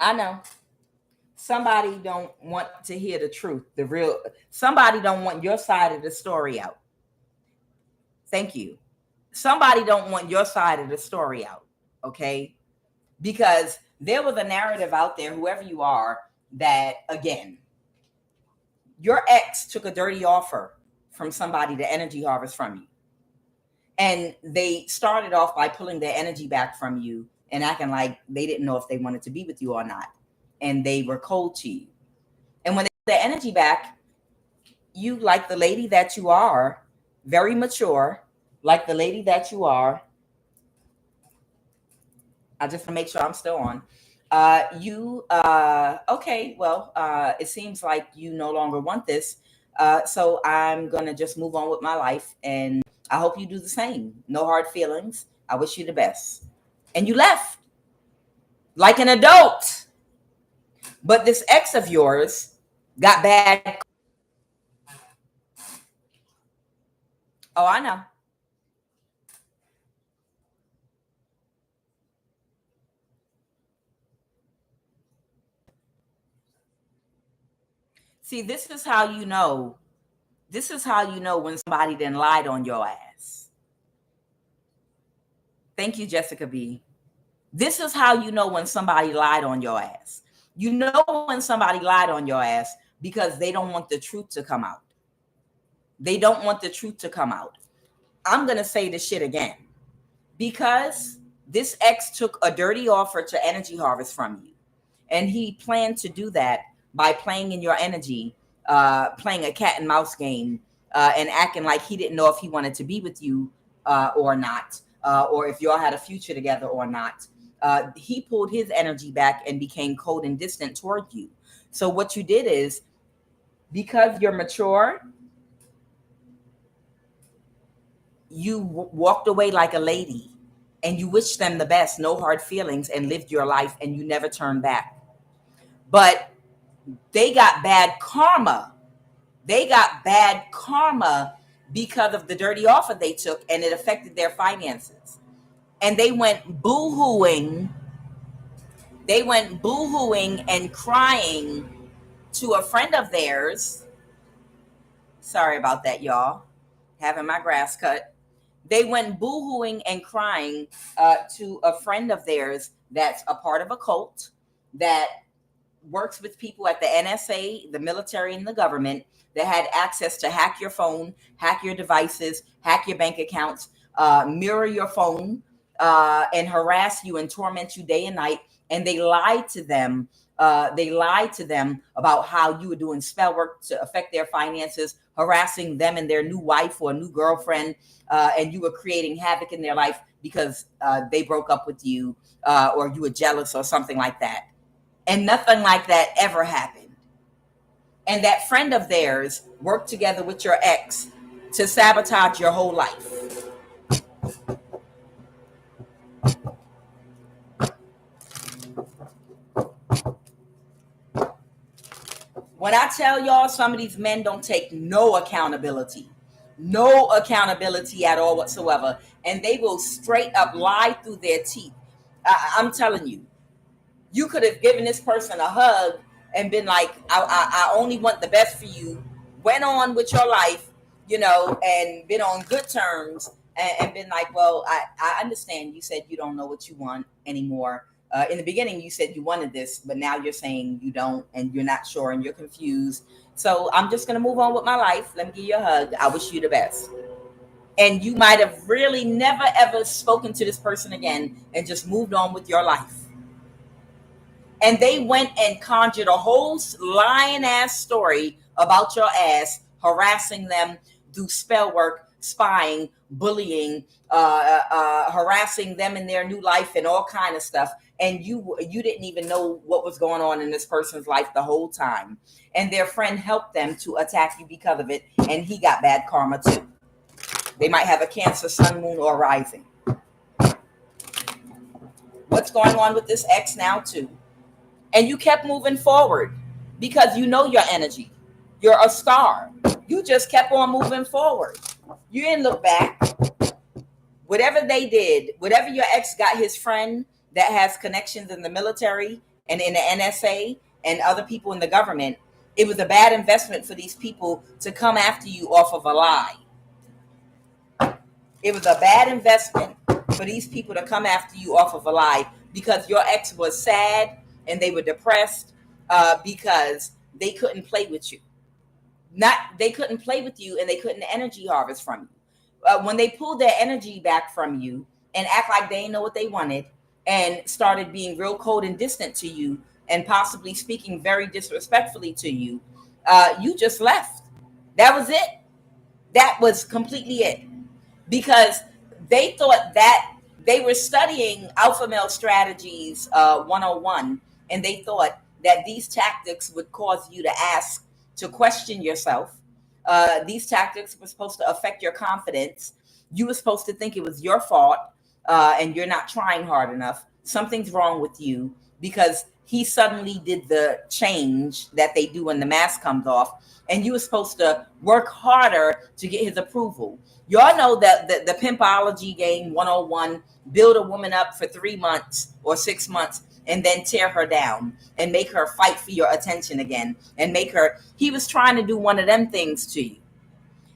I know. Somebody don't want to hear the truth, the real. Somebody don't want your side of the story out. Thank you. Somebody don't want your side of the story out, okay? Because there was a narrative out there, whoever you are, that again, your ex took a dirty offer from somebody to energy harvest from you. And they started off by pulling their energy back from you and acting like they didn't know if they wanted to be with you or not. And they were cold to you. And when they put their energy back, you, like the lady that you are, very mature, like the lady that you are. I just want to make sure I'm still on. Okay, well, it seems like you no longer want this. So I'm going to just move on with my life. And I hope you do the same. No hard feelings. I wish you the best. And you left like an adult. But this ex of yours got bad. Oh, I know. See, this is how you know. This is how you know when somebody then lied on your ass. Thank you, Jessica B. This is how you know when somebody lied on your ass. You know when somebody lied on your ass because they don't want the truth to come out. They don't want the truth to come out. I'm going to say this shit again. Because this ex took a dirty offer to energy harvest from you. And he planned to do that by playing in your energy, playing a cat and mouse game, and acting like he didn't know if he wanted to be with you or not, or if y'all had a future together or not. He pulled his energy back and became cold and distant toward you. So what you did is, because you're mature, you walked away like a lady and you wished them the best, no hard feelings, and lived your life, and you never turned back. But they got bad karma. They got bad karma because of the dirty offer they took, and it affected their finances. And they went boo-hooing. They went boo-hooing and crying to a friend of theirs. Sorry about that, y'all. Having my grass cut. They went boo-hooing and crying to a friend of theirs that's a part of a cult that works with people at the NSA, the military, and the government that had access to hack your phone, hack your devices, hack your bank accounts, mirror your phone, and harass you and torment you day and night. And they lied to them. They lied to them about how you were doing spell work to affect their finances, harassing them and their new wife or new girlfriend, and you were creating havoc in their life because they broke up with you or you were jealous or something like that. And nothing like that ever happened. And that friend of theirs worked together with your ex to sabotage your whole life. When I tell y'all, some of these men don't take no accountability at all whatsoever. And they will straight up lie through their teeth. I'm telling you, you could have given this person a hug and been like, I only want the best for you. Went on with your life, and been on good terms and been like, well, I understand you said you don't know what you want anymore. In the beginning, you said you wanted this, but now you're saying you don't, and you're not sure, and you're confused. So I'm just going to move on with my life. Let me give you a hug. I wish you the best. And you might have really never, ever spoken to this person again and just moved on with your life. And they went and conjured a whole lying ass story about your ass, harassing them through spell work, spying, bullying, harassing them in their new life and all kind of stuff. And you didn't even know what was going on in this person's life the whole time. And their friend helped them to attack you because of it. And he got bad karma too. They might have a Cancer, sun, moon, or rising. What's going on with this ex now too? And you kept moving forward because you know your energy. You're a star. You just kept on moving forward. You didn't look back. Whatever they did, whatever your ex got his friend that has connections in the military and in the NSA and other people in the government, it was a bad investment for these people to come after you off of a lie. It was a bad investment for these people to come after you off of a lie because your ex was sad and they were depressed because they couldn't play with you. They couldn't play with you and they couldn't energy harvest from you. When they pulled their energy back from you and act like they didn't know what they wanted and started being real cold and distant to you and possibly speaking very disrespectfully to you, you just left. That was it. That was completely it. Because they thought that they were studying Alpha Male Strategies 101, and they thought that these tactics would cause you to question yourself. These tactics were supposed to affect your confidence. You were supposed to think it was your fault, and you're not trying hard enough. Something's wrong with you because he suddenly did the change that they do when the mask comes off, and you were supposed to work harder to get his approval. Y'all know that the pimpology game 101, build a woman up for 3 months or 6 months and then tear her down and make her fight for your attention again and he was trying to do one of them things to you.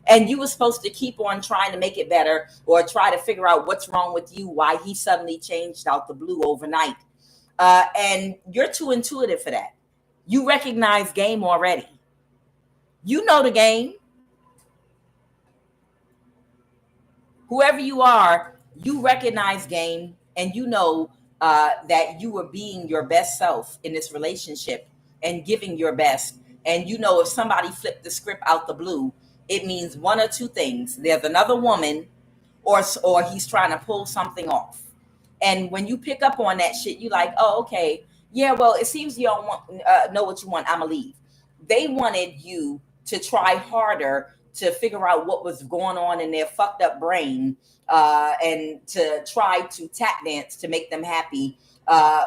And you were supposed to keep on trying to make it better or try to figure out what's wrong with you, why he suddenly changed out the blue overnight. And you're too intuitive for that. You recognize game already. You know the game. Whoever you are, you recognize game, and you know that you were being your best self in this relationship and giving your best. And you know, if somebody flipped the script out the blue, it means one or two things. There's another woman, or he's trying to pull something off. And when you pick up on that shit, you like, oh, okay, yeah, well, it seems you don't know what you want. I'ma leave. They wanted you to try harder to figure out what was going on in their fucked up brain, and to try to tap dance to make them happy,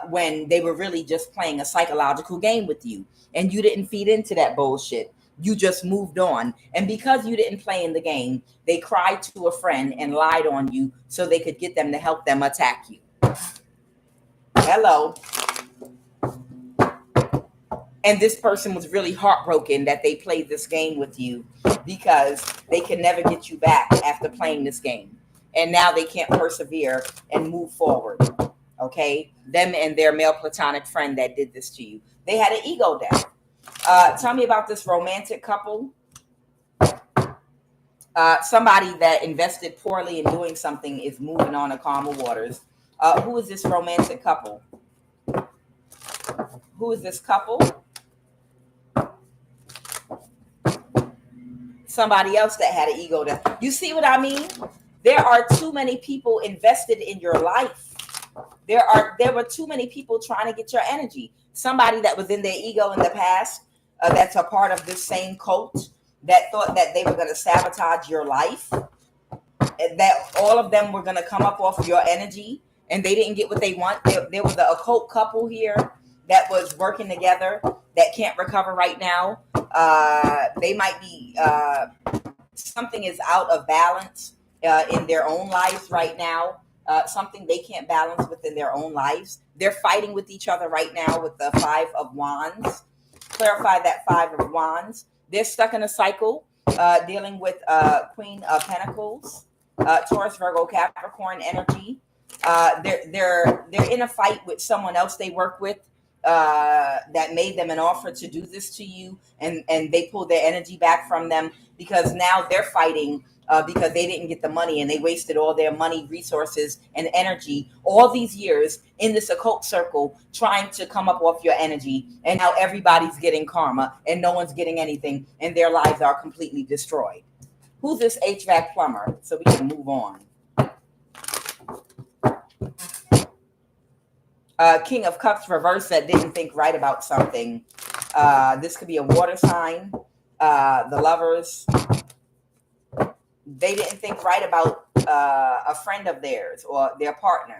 when they were really just playing a psychological game with you. And you didn't feed into that bullshit. You just moved on. And because you didn't play in the game, they cried to a friend and lied on you so they could get them to help them attack you. Hello. And this person was really heartbroken that they played this game with you, because they can never get you back after playing this game. And now they can't persevere and move forward. Okay? Them and their male platonic friend that did this to you. They had an ego death. Tell me about this romantic couple. Somebody that invested poorly in doing something is moving on to calmer waters. Who is this romantic couple? Who is this couple? Somebody else that had an ego death. You see what I mean? There are too many people invested in your life. There were too many people trying to get your energy. Somebody that was in their ego in the past, that's a part of this same cult, that thought that they were going to sabotage your life, that all of them were going to come up off of your energy, and they didn't get what they want. There was an occult couple here that was working together that can't recover right now. They might be, something is out of balance in their own lives right now. Something they can't balance within their own lives. They're fighting with each other right now with the 5 of Wands. Clarify that 5 of Wands. They're stuck in a cycle, dealing with Queen of Pentacles, Taurus, Virgo, Capricorn energy. They're in a fight with someone else they work with, that made them an offer to do this to you, and they pulled their energy back from them, because now they're fighting because they didn't get the money, and they wasted all their money, resources, and energy all these years in this occult circle trying to come up off your energy. And now everybody's getting karma and no one's getting anything, and their lives are completely destroyed. Who's this HVAC plumber? So we can move on. King of Cups reverse that didn't think right about something. This could be a water sign. The Lovers. They didn't think right about a friend of theirs or their partner.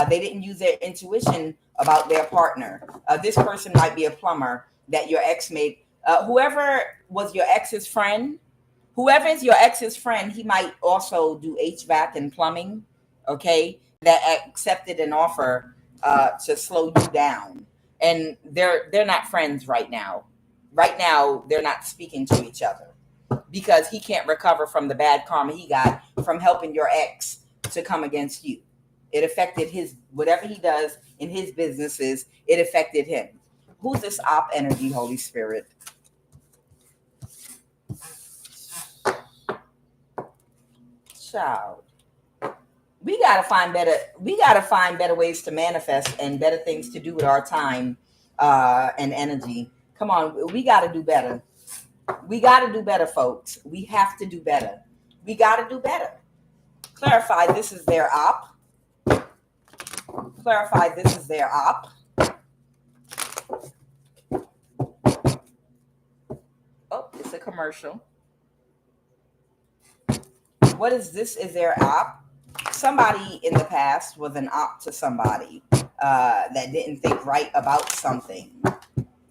They didn't use their intuition about their partner. This person might be a plumber that your ex made. Whoever was your ex's friend, whoever is your ex's friend, he might also do HVAC and plumbing. Okay, that accepted an offer to slow you down, and they're not friends right now. Right now, they're not speaking to each other because he can't recover from the bad karma he got from helping your ex to come against you. It affected his, whatever he does in his businesses, it affected him. Who's this op energy, Holy Spirit? Child. We gotta find better ways to manifest and better things to do with our time and energy. Come on, we gotta do better. We gotta do better, folks. We have to do better. We gotta do better. Clarify this is their op. Clarify this is their op. Oh, it's a commercial. What is this? Is their op? Somebody in the past was an op to somebody that didn't think right about something.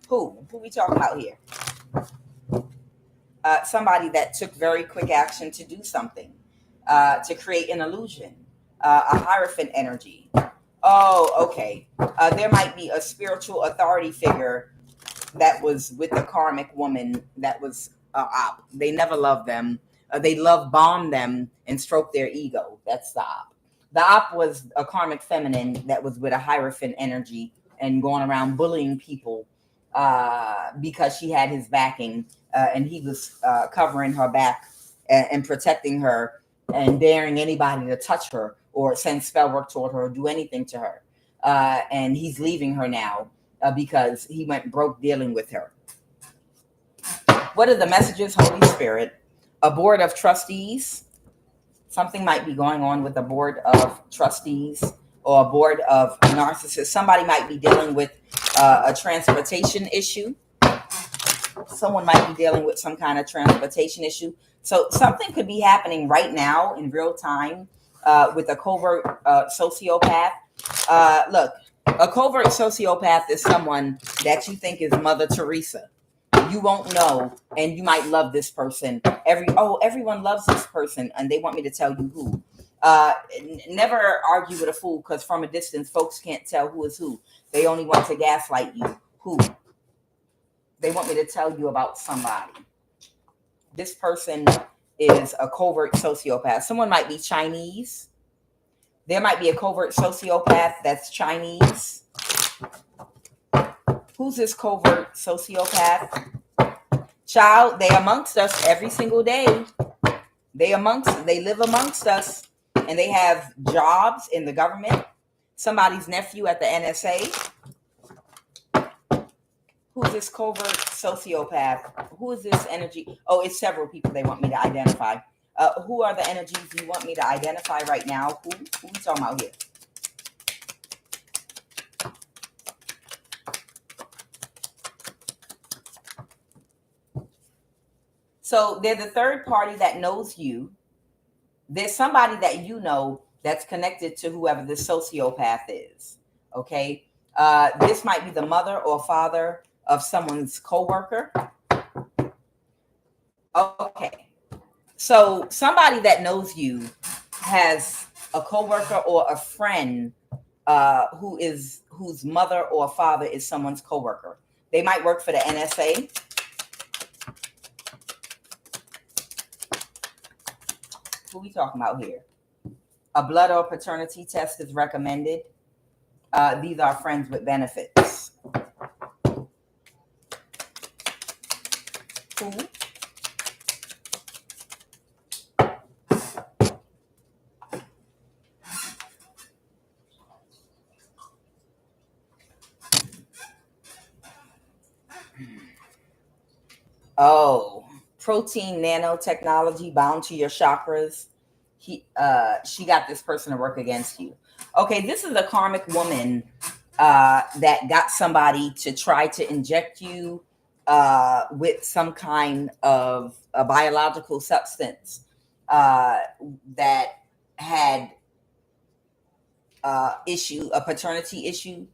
Who we talking about here? Somebody that took very quick action to do something, to create an illusion, a Hierophant energy. Oh, okay. There might be a spiritual authority figure that was with the karmic woman that was op. They never loved them, They love bomb them and stroke their ego. That's the op. The op was a karmic feminine that was with a hierophant energy and going around bullying people because she had his backing and he was covering her back and protecting her and daring anybody to touch her or send spell work toward her or do anything to her. And he's leaving her now because he went broke dealing with her. What are the messages, Holy Spirit? A board of trustees. Something might be going on with a board of trustees or a board of narcissists. Somebody might be dealing with a transportation issue. Someone might be dealing with some kind of transportation issue. So something could be happening right now in real time with a covert sociopath. Look, a covert sociopath is someone that you think is Mother Teresa. You won't know, and you might love this person. Everyone loves this person, and they want me to tell you who. Never argue with a fool, because from a distance, folks can't tell who is who. They only want to gaslight you. Who? They want me to tell you about somebody. This person is a covert sociopath. Someone might be Chinese. There might be a covert sociopath that's Chinese. Who's this covert sociopath? Child, they amongst us every single day. They live amongst us, and they have jobs in the government. Somebody's nephew at the NSA. Who's this covert sociopath? Who is this energy? Oh, it's several people they want me to identify. Who are the energies you want me to identify right now? Who we talking about here? So they're the third party that knows you. There's somebody that you know that's connected to whoever the sociopath is. Okay. This might be the mother or father of someone's coworker. Okay. So somebody that knows you has a coworker or a friend whose mother or father is someone's coworker. They might work for the NSA. Who we talking about here? A blood or paternity test is recommended. These are friends with benefits. Who? Oh, protein nanotechnology bound to your chakras. She got this person to work against you. Okay, this is a karmic woman that got somebody to try to inject you with some kind of a biological substance that had a paternity issue.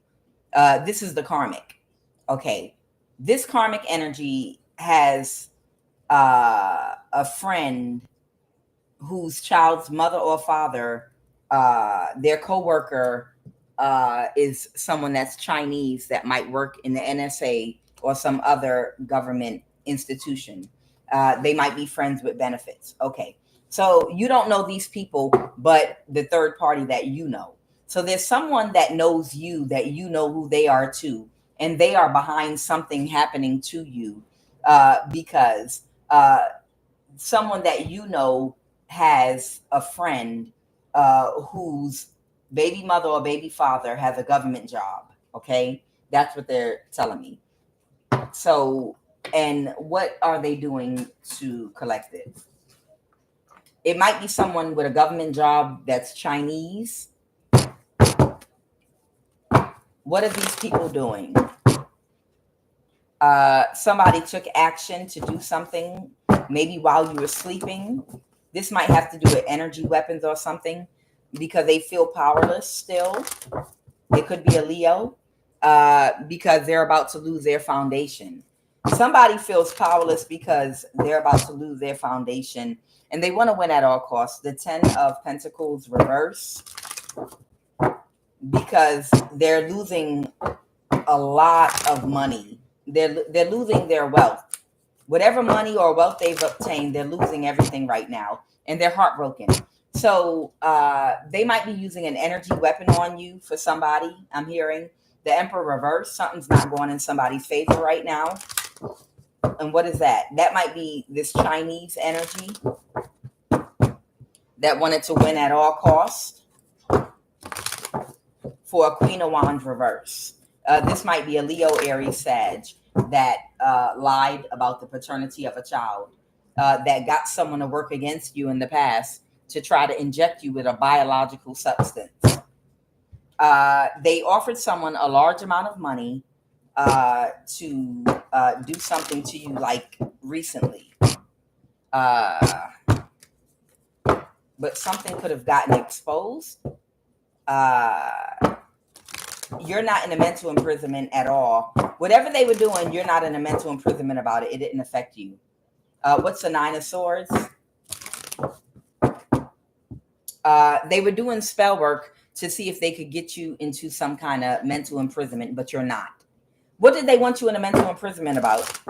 This is the karmic. Okay, this karmic energy has a friend whose child's mother or father, their coworker, is someone that's Chinese that might work in the NSA or some other government institution. They might be friends with benefits. Okay, so you don't know these people, but the third party that you know. So there's someone that knows you, that you know who they are too, and they are behind something happening to you because someone that you know has a friend whose baby mother or baby father has a government job. Okay, that's what they're telling me. So, and what are they doing to collect it? It might be someone with a government job that's Chinese. What are these people doing? Somebody took action to do something, maybe while you were sleeping. This might have to do with energy weapons or something, because they feel powerless still. It could be a Leo, because they're about to lose their foundation. Somebody feels powerless because they're about to lose their foundation, and they want to win at all costs. The 10 of Pentacles reverse, because they're losing a lot of money. They're losing their wealth. Whatever money or wealth they've obtained, they're losing everything right now, and they're heartbroken. So they might be using an energy weapon on you for somebody. I'm hearing the Emperor reverse. Something's not going in somebody's favor right now. And what is that? That might be this Chinese energy that wanted to win at all costs for a Queen of Wands reverse. This might be a Leo, Aries, Sag that lied about the paternity of a child, that got someone to work against you in the past to try to inject you with a biological substance. They offered someone a large amount of money to do something to you, like recently. But something could have gotten exposed. You're not in a mental imprisonment at all. Whatever they were doing, you're not in a mental imprisonment about it. It didn't affect you. What's the Nine of Swords? They were doing spell work to see if they could get you into some kind of mental imprisonment, but you're not. What did they want you in a mental imprisonment about?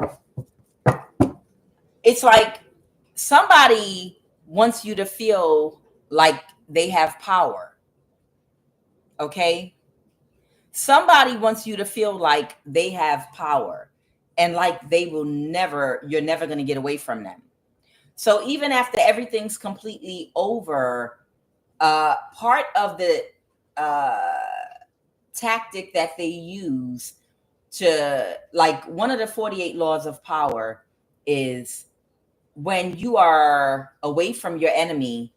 It's like somebody wants you to feel like they have power. Okay? Somebody wants you to feel like they have power and like they will never, you're never going to get away from them. So even after everything's completely over, part of the tactic that they use to, like, one of the 48 laws of power is when you are away from your enemy,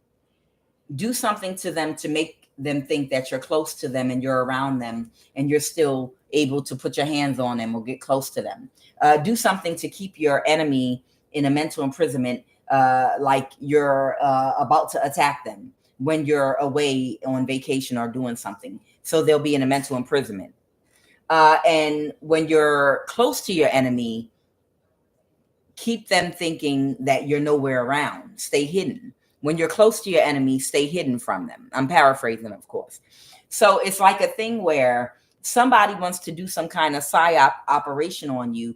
do something to them to make them think that you're close to them and you're around them and you're still able to put your hands on them or get close to them. Do something to keep your enemy in a mental imprisonment, like you're about to attack them when you're away on vacation or doing something. So they'll be in a mental imprisonment. And when you're close to your enemy, keep them thinking that you're nowhere around. Stay hidden. When you're close to your enemy, stay hidden from them. I'm paraphrasing, of course. So it's like a thing where somebody wants to do some kind of psyop operation on you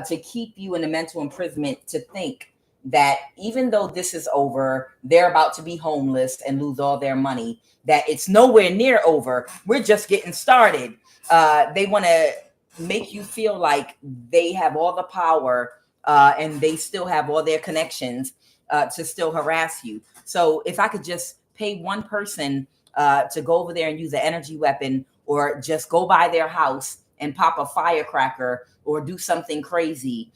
to keep you in a mental imprisonment, to think that even though this is over, they're about to be homeless and lose all their money, that it's nowhere near over. We're just getting started. They want to make you feel like they have all the power and they still have all their connections to still harass you. So if I could just pay one person to go over there and use an energy weapon, or just go by their house and pop a firecracker or do something crazy,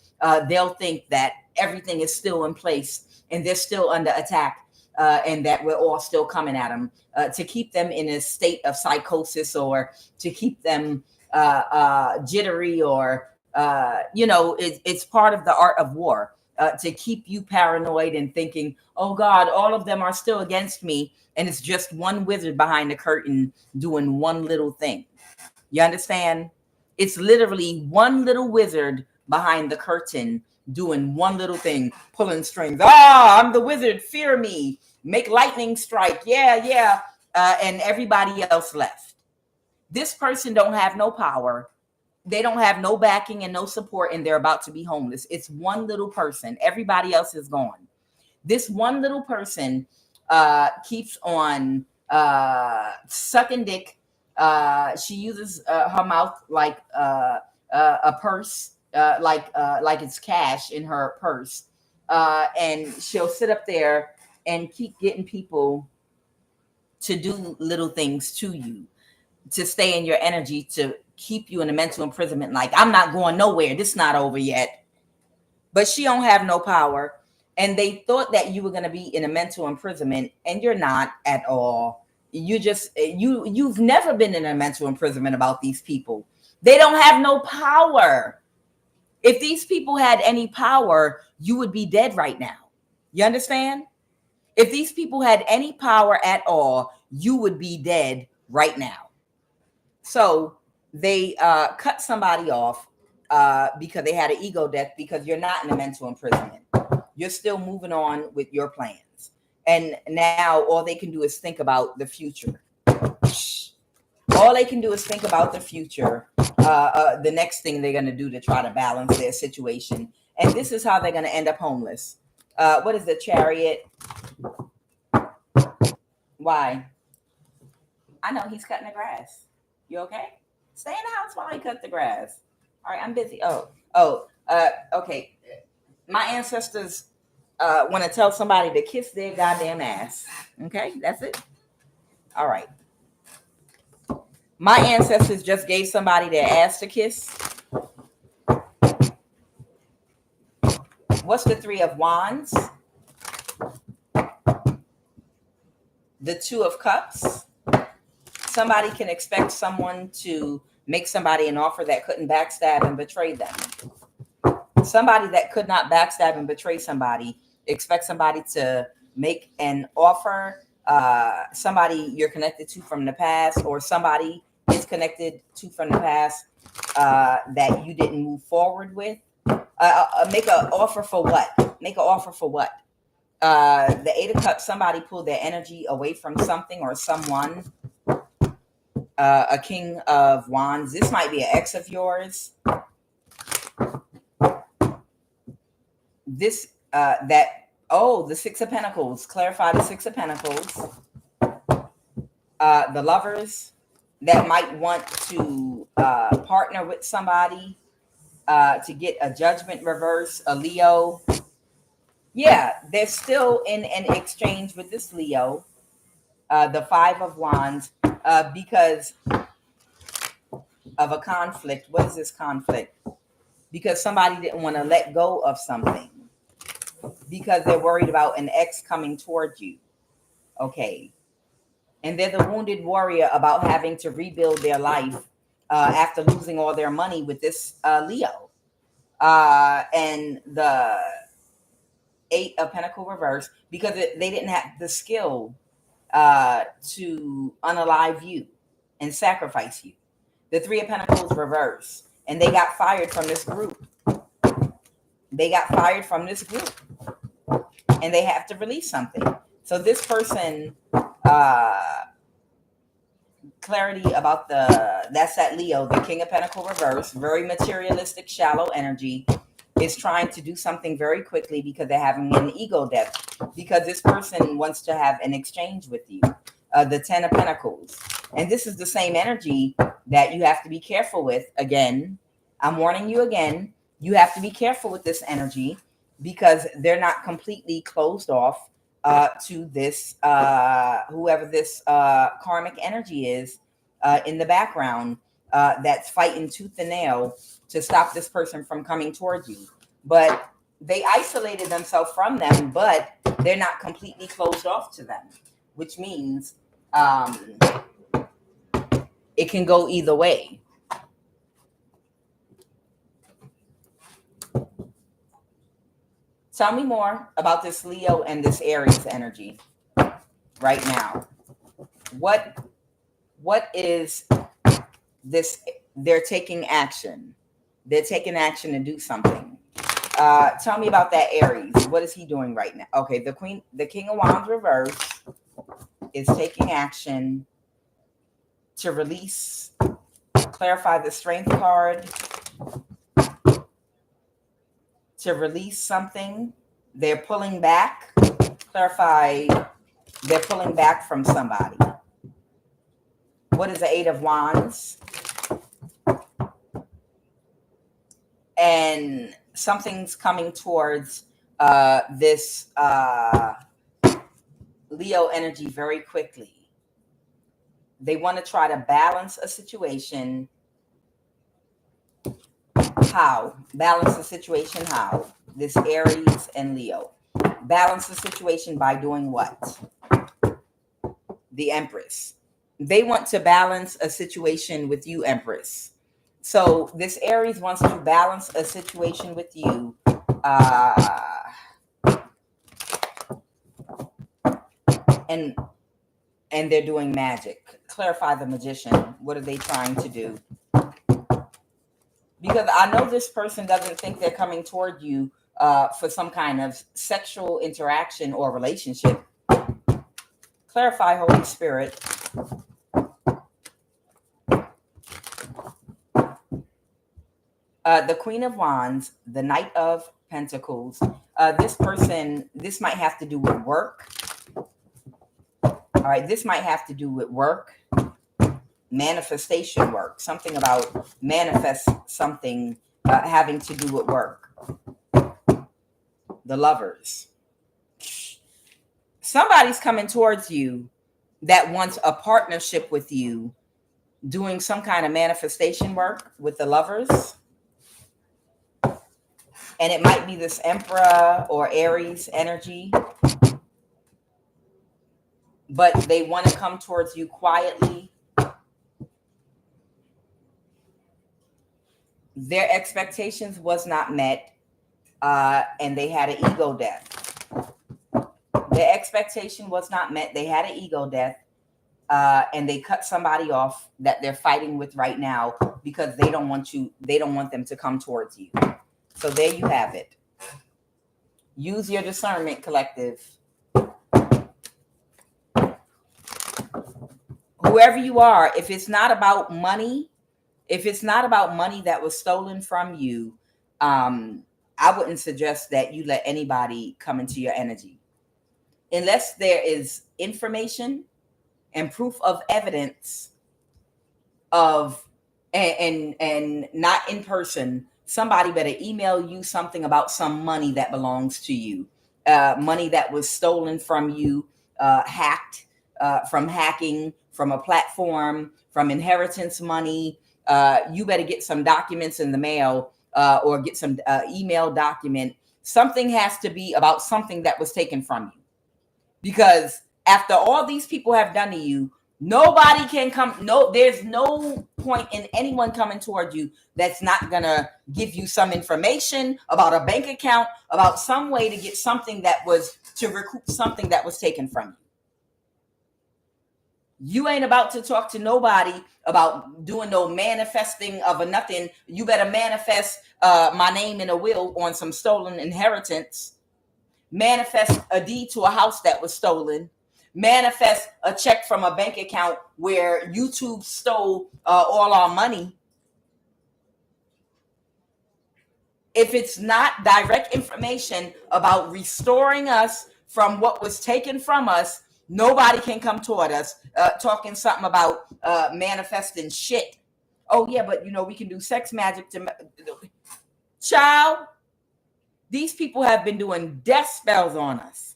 they'll think that everything is still in place and they're still under attack, and that we're all still coming at them, to keep them in a state of psychosis, or to keep them jittery, or it's part of the art of war, to keep you paranoid and thinking, oh God, all of them are still against me, and it's just one wizard behind the curtain doing one little thing. You understand? It's literally one little wizard behind the curtain doing one little thing, pulling strings. I'm the wizard, fear me, make lightning strike, yeah. And everybody else left. This person don't have no power. They don't have no backing and no support, and they're about to be homeless. It's one little person. Everybody else is gone. This one little person keeps on sucking dick. She uses her mouth like a purse, like it's cash in her purse, and she'll sit up there and keep getting people to do little things to you, to stay in your energy, to keep you in a mental imprisonment. Like, I'm not going nowhere. This is not over yet. But she don't have no power. And they thought that you were going to be in a mental imprisonment, and you're not at all. You've never been in a mental imprisonment about these people. They don't have no power. If these people had any power, you would be dead right now. You understand? If these people had any power at all, you would be dead right now. So they cut somebody off because they had an ego death, because you're not in a mental imprisonment. You're still moving on with your plans. And now all they can do is think about the future. All they can do is think about the future, the next thing they're going to do to try to balance their situation. And this is how they're going to end up homeless. What is the Chariot? Why? I know he's cutting the grass. You okay? Stay in the house while he cut the grass. All right, I'm busy. Okay. My ancestors want to tell somebody to kiss their goddamn ass. Okay, that's it. All right. My ancestors just gave somebody their ass to kiss. What's the Three of Wands? The Two of Cups. Somebody can expect someone to make somebody an offer that couldn't backstab and betray them. Somebody that could not backstab and betray somebody expects somebody to make an offer. Somebody you're connected to from the past, or somebody is connected to from the past that you didn't move forward with. Make an offer for what? Make an offer for what? The Eight of Cups, somebody pulled their energy away from something or someone. A King of Wands. This might be an ex of yours. The Six of Pentacles. Clarify the Six of Pentacles. The Lovers that might want to partner with somebody to get a Judgment reverse, a Leo. Yeah, they're still in an exchange with this Leo. The Five of Wands, because of a conflict. What is this conflict? Because somebody didn't want to let go of something. Because they're worried about an ex coming toward you. Okay. And they're the wounded warrior about having to rebuild their life after losing all their money with this Leo. And the Eight of Pentacles reverse, because they didn't have the skill to unalive you and sacrifice you. The Three of Pentacles reverse, and they got fired from this group. They got fired from this group, and they have to release something. So this person, clarity about that's that Leo, the King of Pentacles reverse, very materialistic, shallow energy, is trying to do something very quickly because they're having an ego death, because this person wants to have an exchange with you. The Ten of Pentacles. And this is the same energy that you have to be careful with. Again, I'm warning you again, you have to be careful with this energy because they're not completely closed off to this, whoever this karmic energy is in the background that's fighting tooth and nail to stop this person from coming towards you. But they isolated themselves from them, but they're not completely closed off to them, which means it can go either way. Tell me more about this Leo and this Aries energy right now. What is this? They're taking action. They're taking action to do something. Tell me about that Aries. What is he doing right now? Okay, the King of Wands reverse is taking action to release, clarify the Strength card, to release something. They're pulling back, clarify, they're pulling back from somebody. What is the Eight of Wands? And something's coming towards this Leo energy very quickly. They want to try to balance a situation. How? Balance the situation how? This Aries and Leo. Balance the situation by doing what? The Empress. They want to balance a situation with you, Empress. So this Aries wants to balance a situation with you. And they're doing magic. Clarify the Magician. What are they trying to do? Because I know this person doesn't think they're coming toward you for some kind of sexual interaction or relationship. Clarify, Holy Spirit. The Queen of Wands, the Knight of Pentacles. This person, this might have to do with work. All right, this might have to do with work, manifestation work, something about manifest something having to do with work. The Lovers. Somebody's coming towards you that wants a partnership with you, doing some kind of manifestation work with the Lovers. And it might be this Emperor or Aries energy. But they want to come towards you quietly. Their expectations was not met, and they had an ego death. Their expectation was not met. They had an ego death, and they cut somebody off that they're fighting with right now because they don't want you. They don't want them to come towards you. So there you have it. Use your discernment, collective. Whoever you are, if it's not about money, that was stolen from you, I wouldn't suggest that you let anybody come into your energy. Unless there is information and proof of evidence of, and not in person, somebody better email you something about some money that belongs to you, money that was stolen from you, hacked, from hacking, from a platform, from inheritance money. You better get some documents in the mail, or get some email document. Something has to be about something that was taken from you. Because after all these people have done to you, nobody can come. No, there's no point in anyone coming toward you that's not going to give you some information about a bank account, about some way to get something that was, to recoup something that was taken from you. You ain't about to talk to nobody about doing no manifesting of a nothing. You better manifest my name in a will on some stolen inheritance. Manifest a deed to a house that was stolen. Manifest a check from a bank account where YouTube stole all our money. If it's not direct information about restoring us from what was taken from us, nobody can come toward us talking something about manifesting shit. Oh, yeah, but, we can do sex magic to... Child, these people have been doing death spells on us.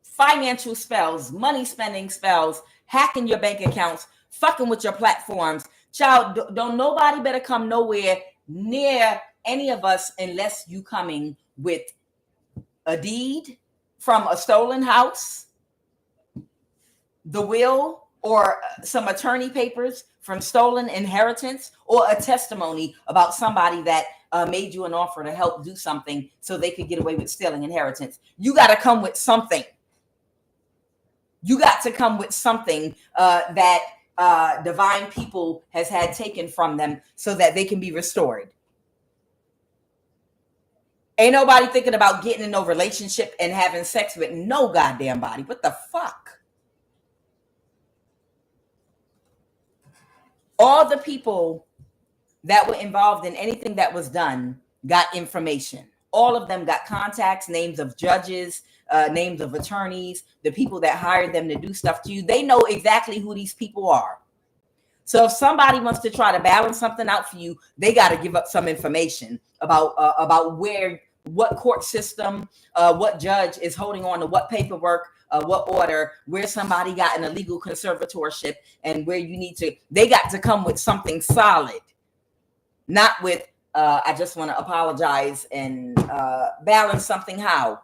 Financial spells, money spending spells, hacking your bank accounts, fucking with your platforms. Child, don't nobody better come nowhere near any of us unless you coming with a deed from a stolen house, the will, or some attorney papers from stolen inheritance, or a testimony about somebody that made you an offer to help do something so they could get away with stealing inheritance. You got to come with something. You got to come with something that divine people has had taken from them so that they can be restored. Ain't nobody thinking about getting in no relationship and having sex with no goddamn body. What the fuck? All the people that were involved in anything that was done got information. All of them got contacts, names of judges, names of attorneys, the people that hired them to do stuff to you. They know exactly who these people are. So if somebody wants to try to balance something out for you, they got to give up some information about where, what court system, what judge is holding on to what paperwork, what order, where somebody got an illegal conservatorship, and where you need to. They got to come with something solid, not with I just want to apologize and balance something. How?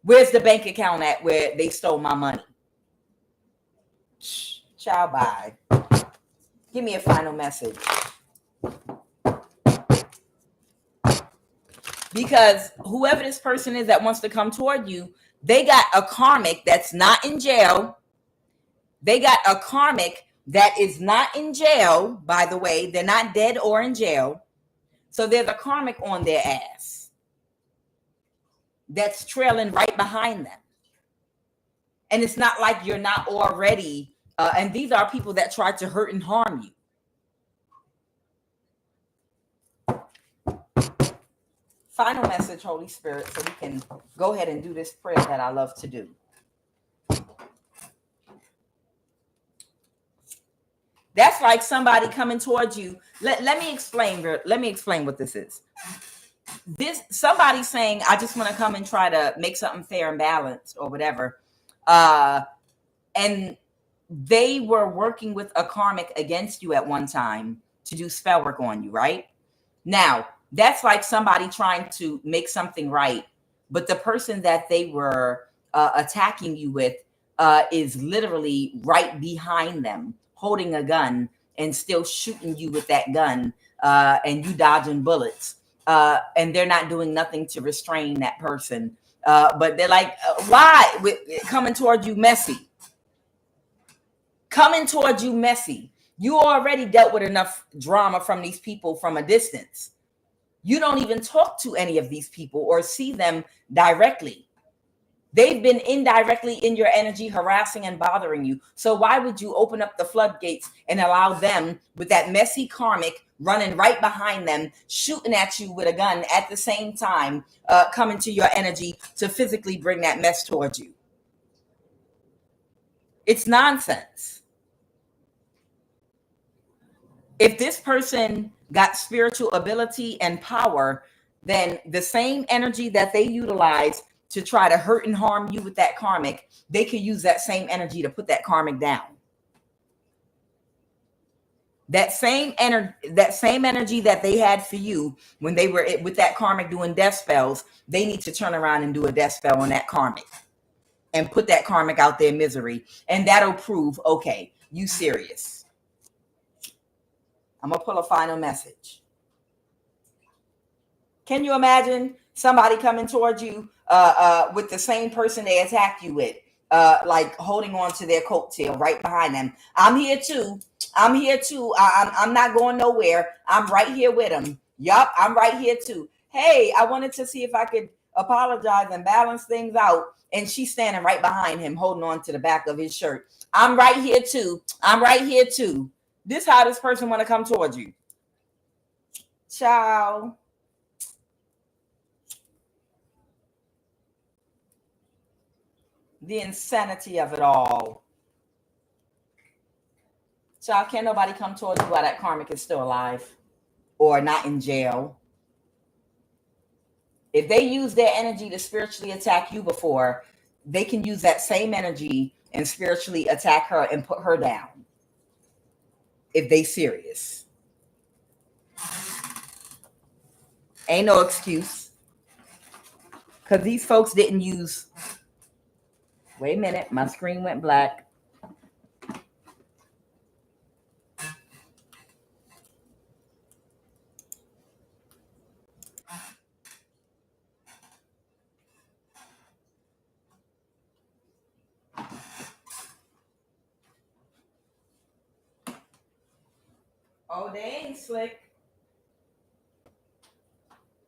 Where's the bank account at where they stole my money? Ciao, bye. Give me a final message. Because whoever this person is that wants to come toward you, they got a karmic that's not in jail. They got a karmic that is not in jail, by the way. They're not dead or in jail. So there's a karmic on their ass that's trailing right behind them. And it's not like you're not already, and these are people that try to hurt and harm you. Final message, Holy Spirit, so we can go ahead and do this prayer that I love to do. That's like somebody coming towards you. Let me explain what this is. This somebody saying, I just want to come and try to make something fair and balanced or whatever. And they were working with a karmic against you at one time to do spell work on you, right? Now, that's like somebody trying to make something right, but the person that they were attacking you with is literally right behind them, holding a gun and still shooting you with that gun, and you dodging bullets. And they're not doing nothing to restrain that person. But they're like, why? Coming towards you messy. Coming towards you messy. You already dealt with enough drama from these people from a distance. You don't even talk to any of these people or see them directly. They've been indirectly in your energy, harassing and bothering you. So why would you open up the floodgates and allow them with that messy karmic running right behind them, shooting at you with a gun at the same time, coming to your energy to physically bring that mess towards you? It's nonsense. If this person got spiritual ability and power, then the same energy that they utilize to try to hurt and harm you with that karmic, they could use that same energy to put that karmic down. That same energy that they had for you when they were with that karmic doing death spells, they need to turn around and do a death spell on that karmic and put that karmic out there misery. And that'll prove, okay, you serious. I'm going to pull a final message. Can you imagine somebody coming towards you with the same person they attacked you with, like holding on to their coattail right behind them? I'm here too. I'm not going nowhere. I'm right here with them. Yup, I'm right here too. Hey, I wanted to see if I could apologize and balance things out. And she's standing right behind him, holding on to the back of his shirt. I'm right here too. I'm right here too. This how this person want to come towards you. Ciao. The insanity of it all. Child, can't nobody come towards you while that karmic is still alive or not in jail. If they use their energy to spiritually attack you before, they can use that same energy and spiritually attack her and put her down. If they serious. Ain't no excuse. Because these folks didn't use... Wait a minute, my screen went black. Oh, they ain't slick.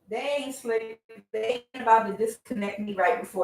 They ain't slick. They ain't about to disconnect me right before the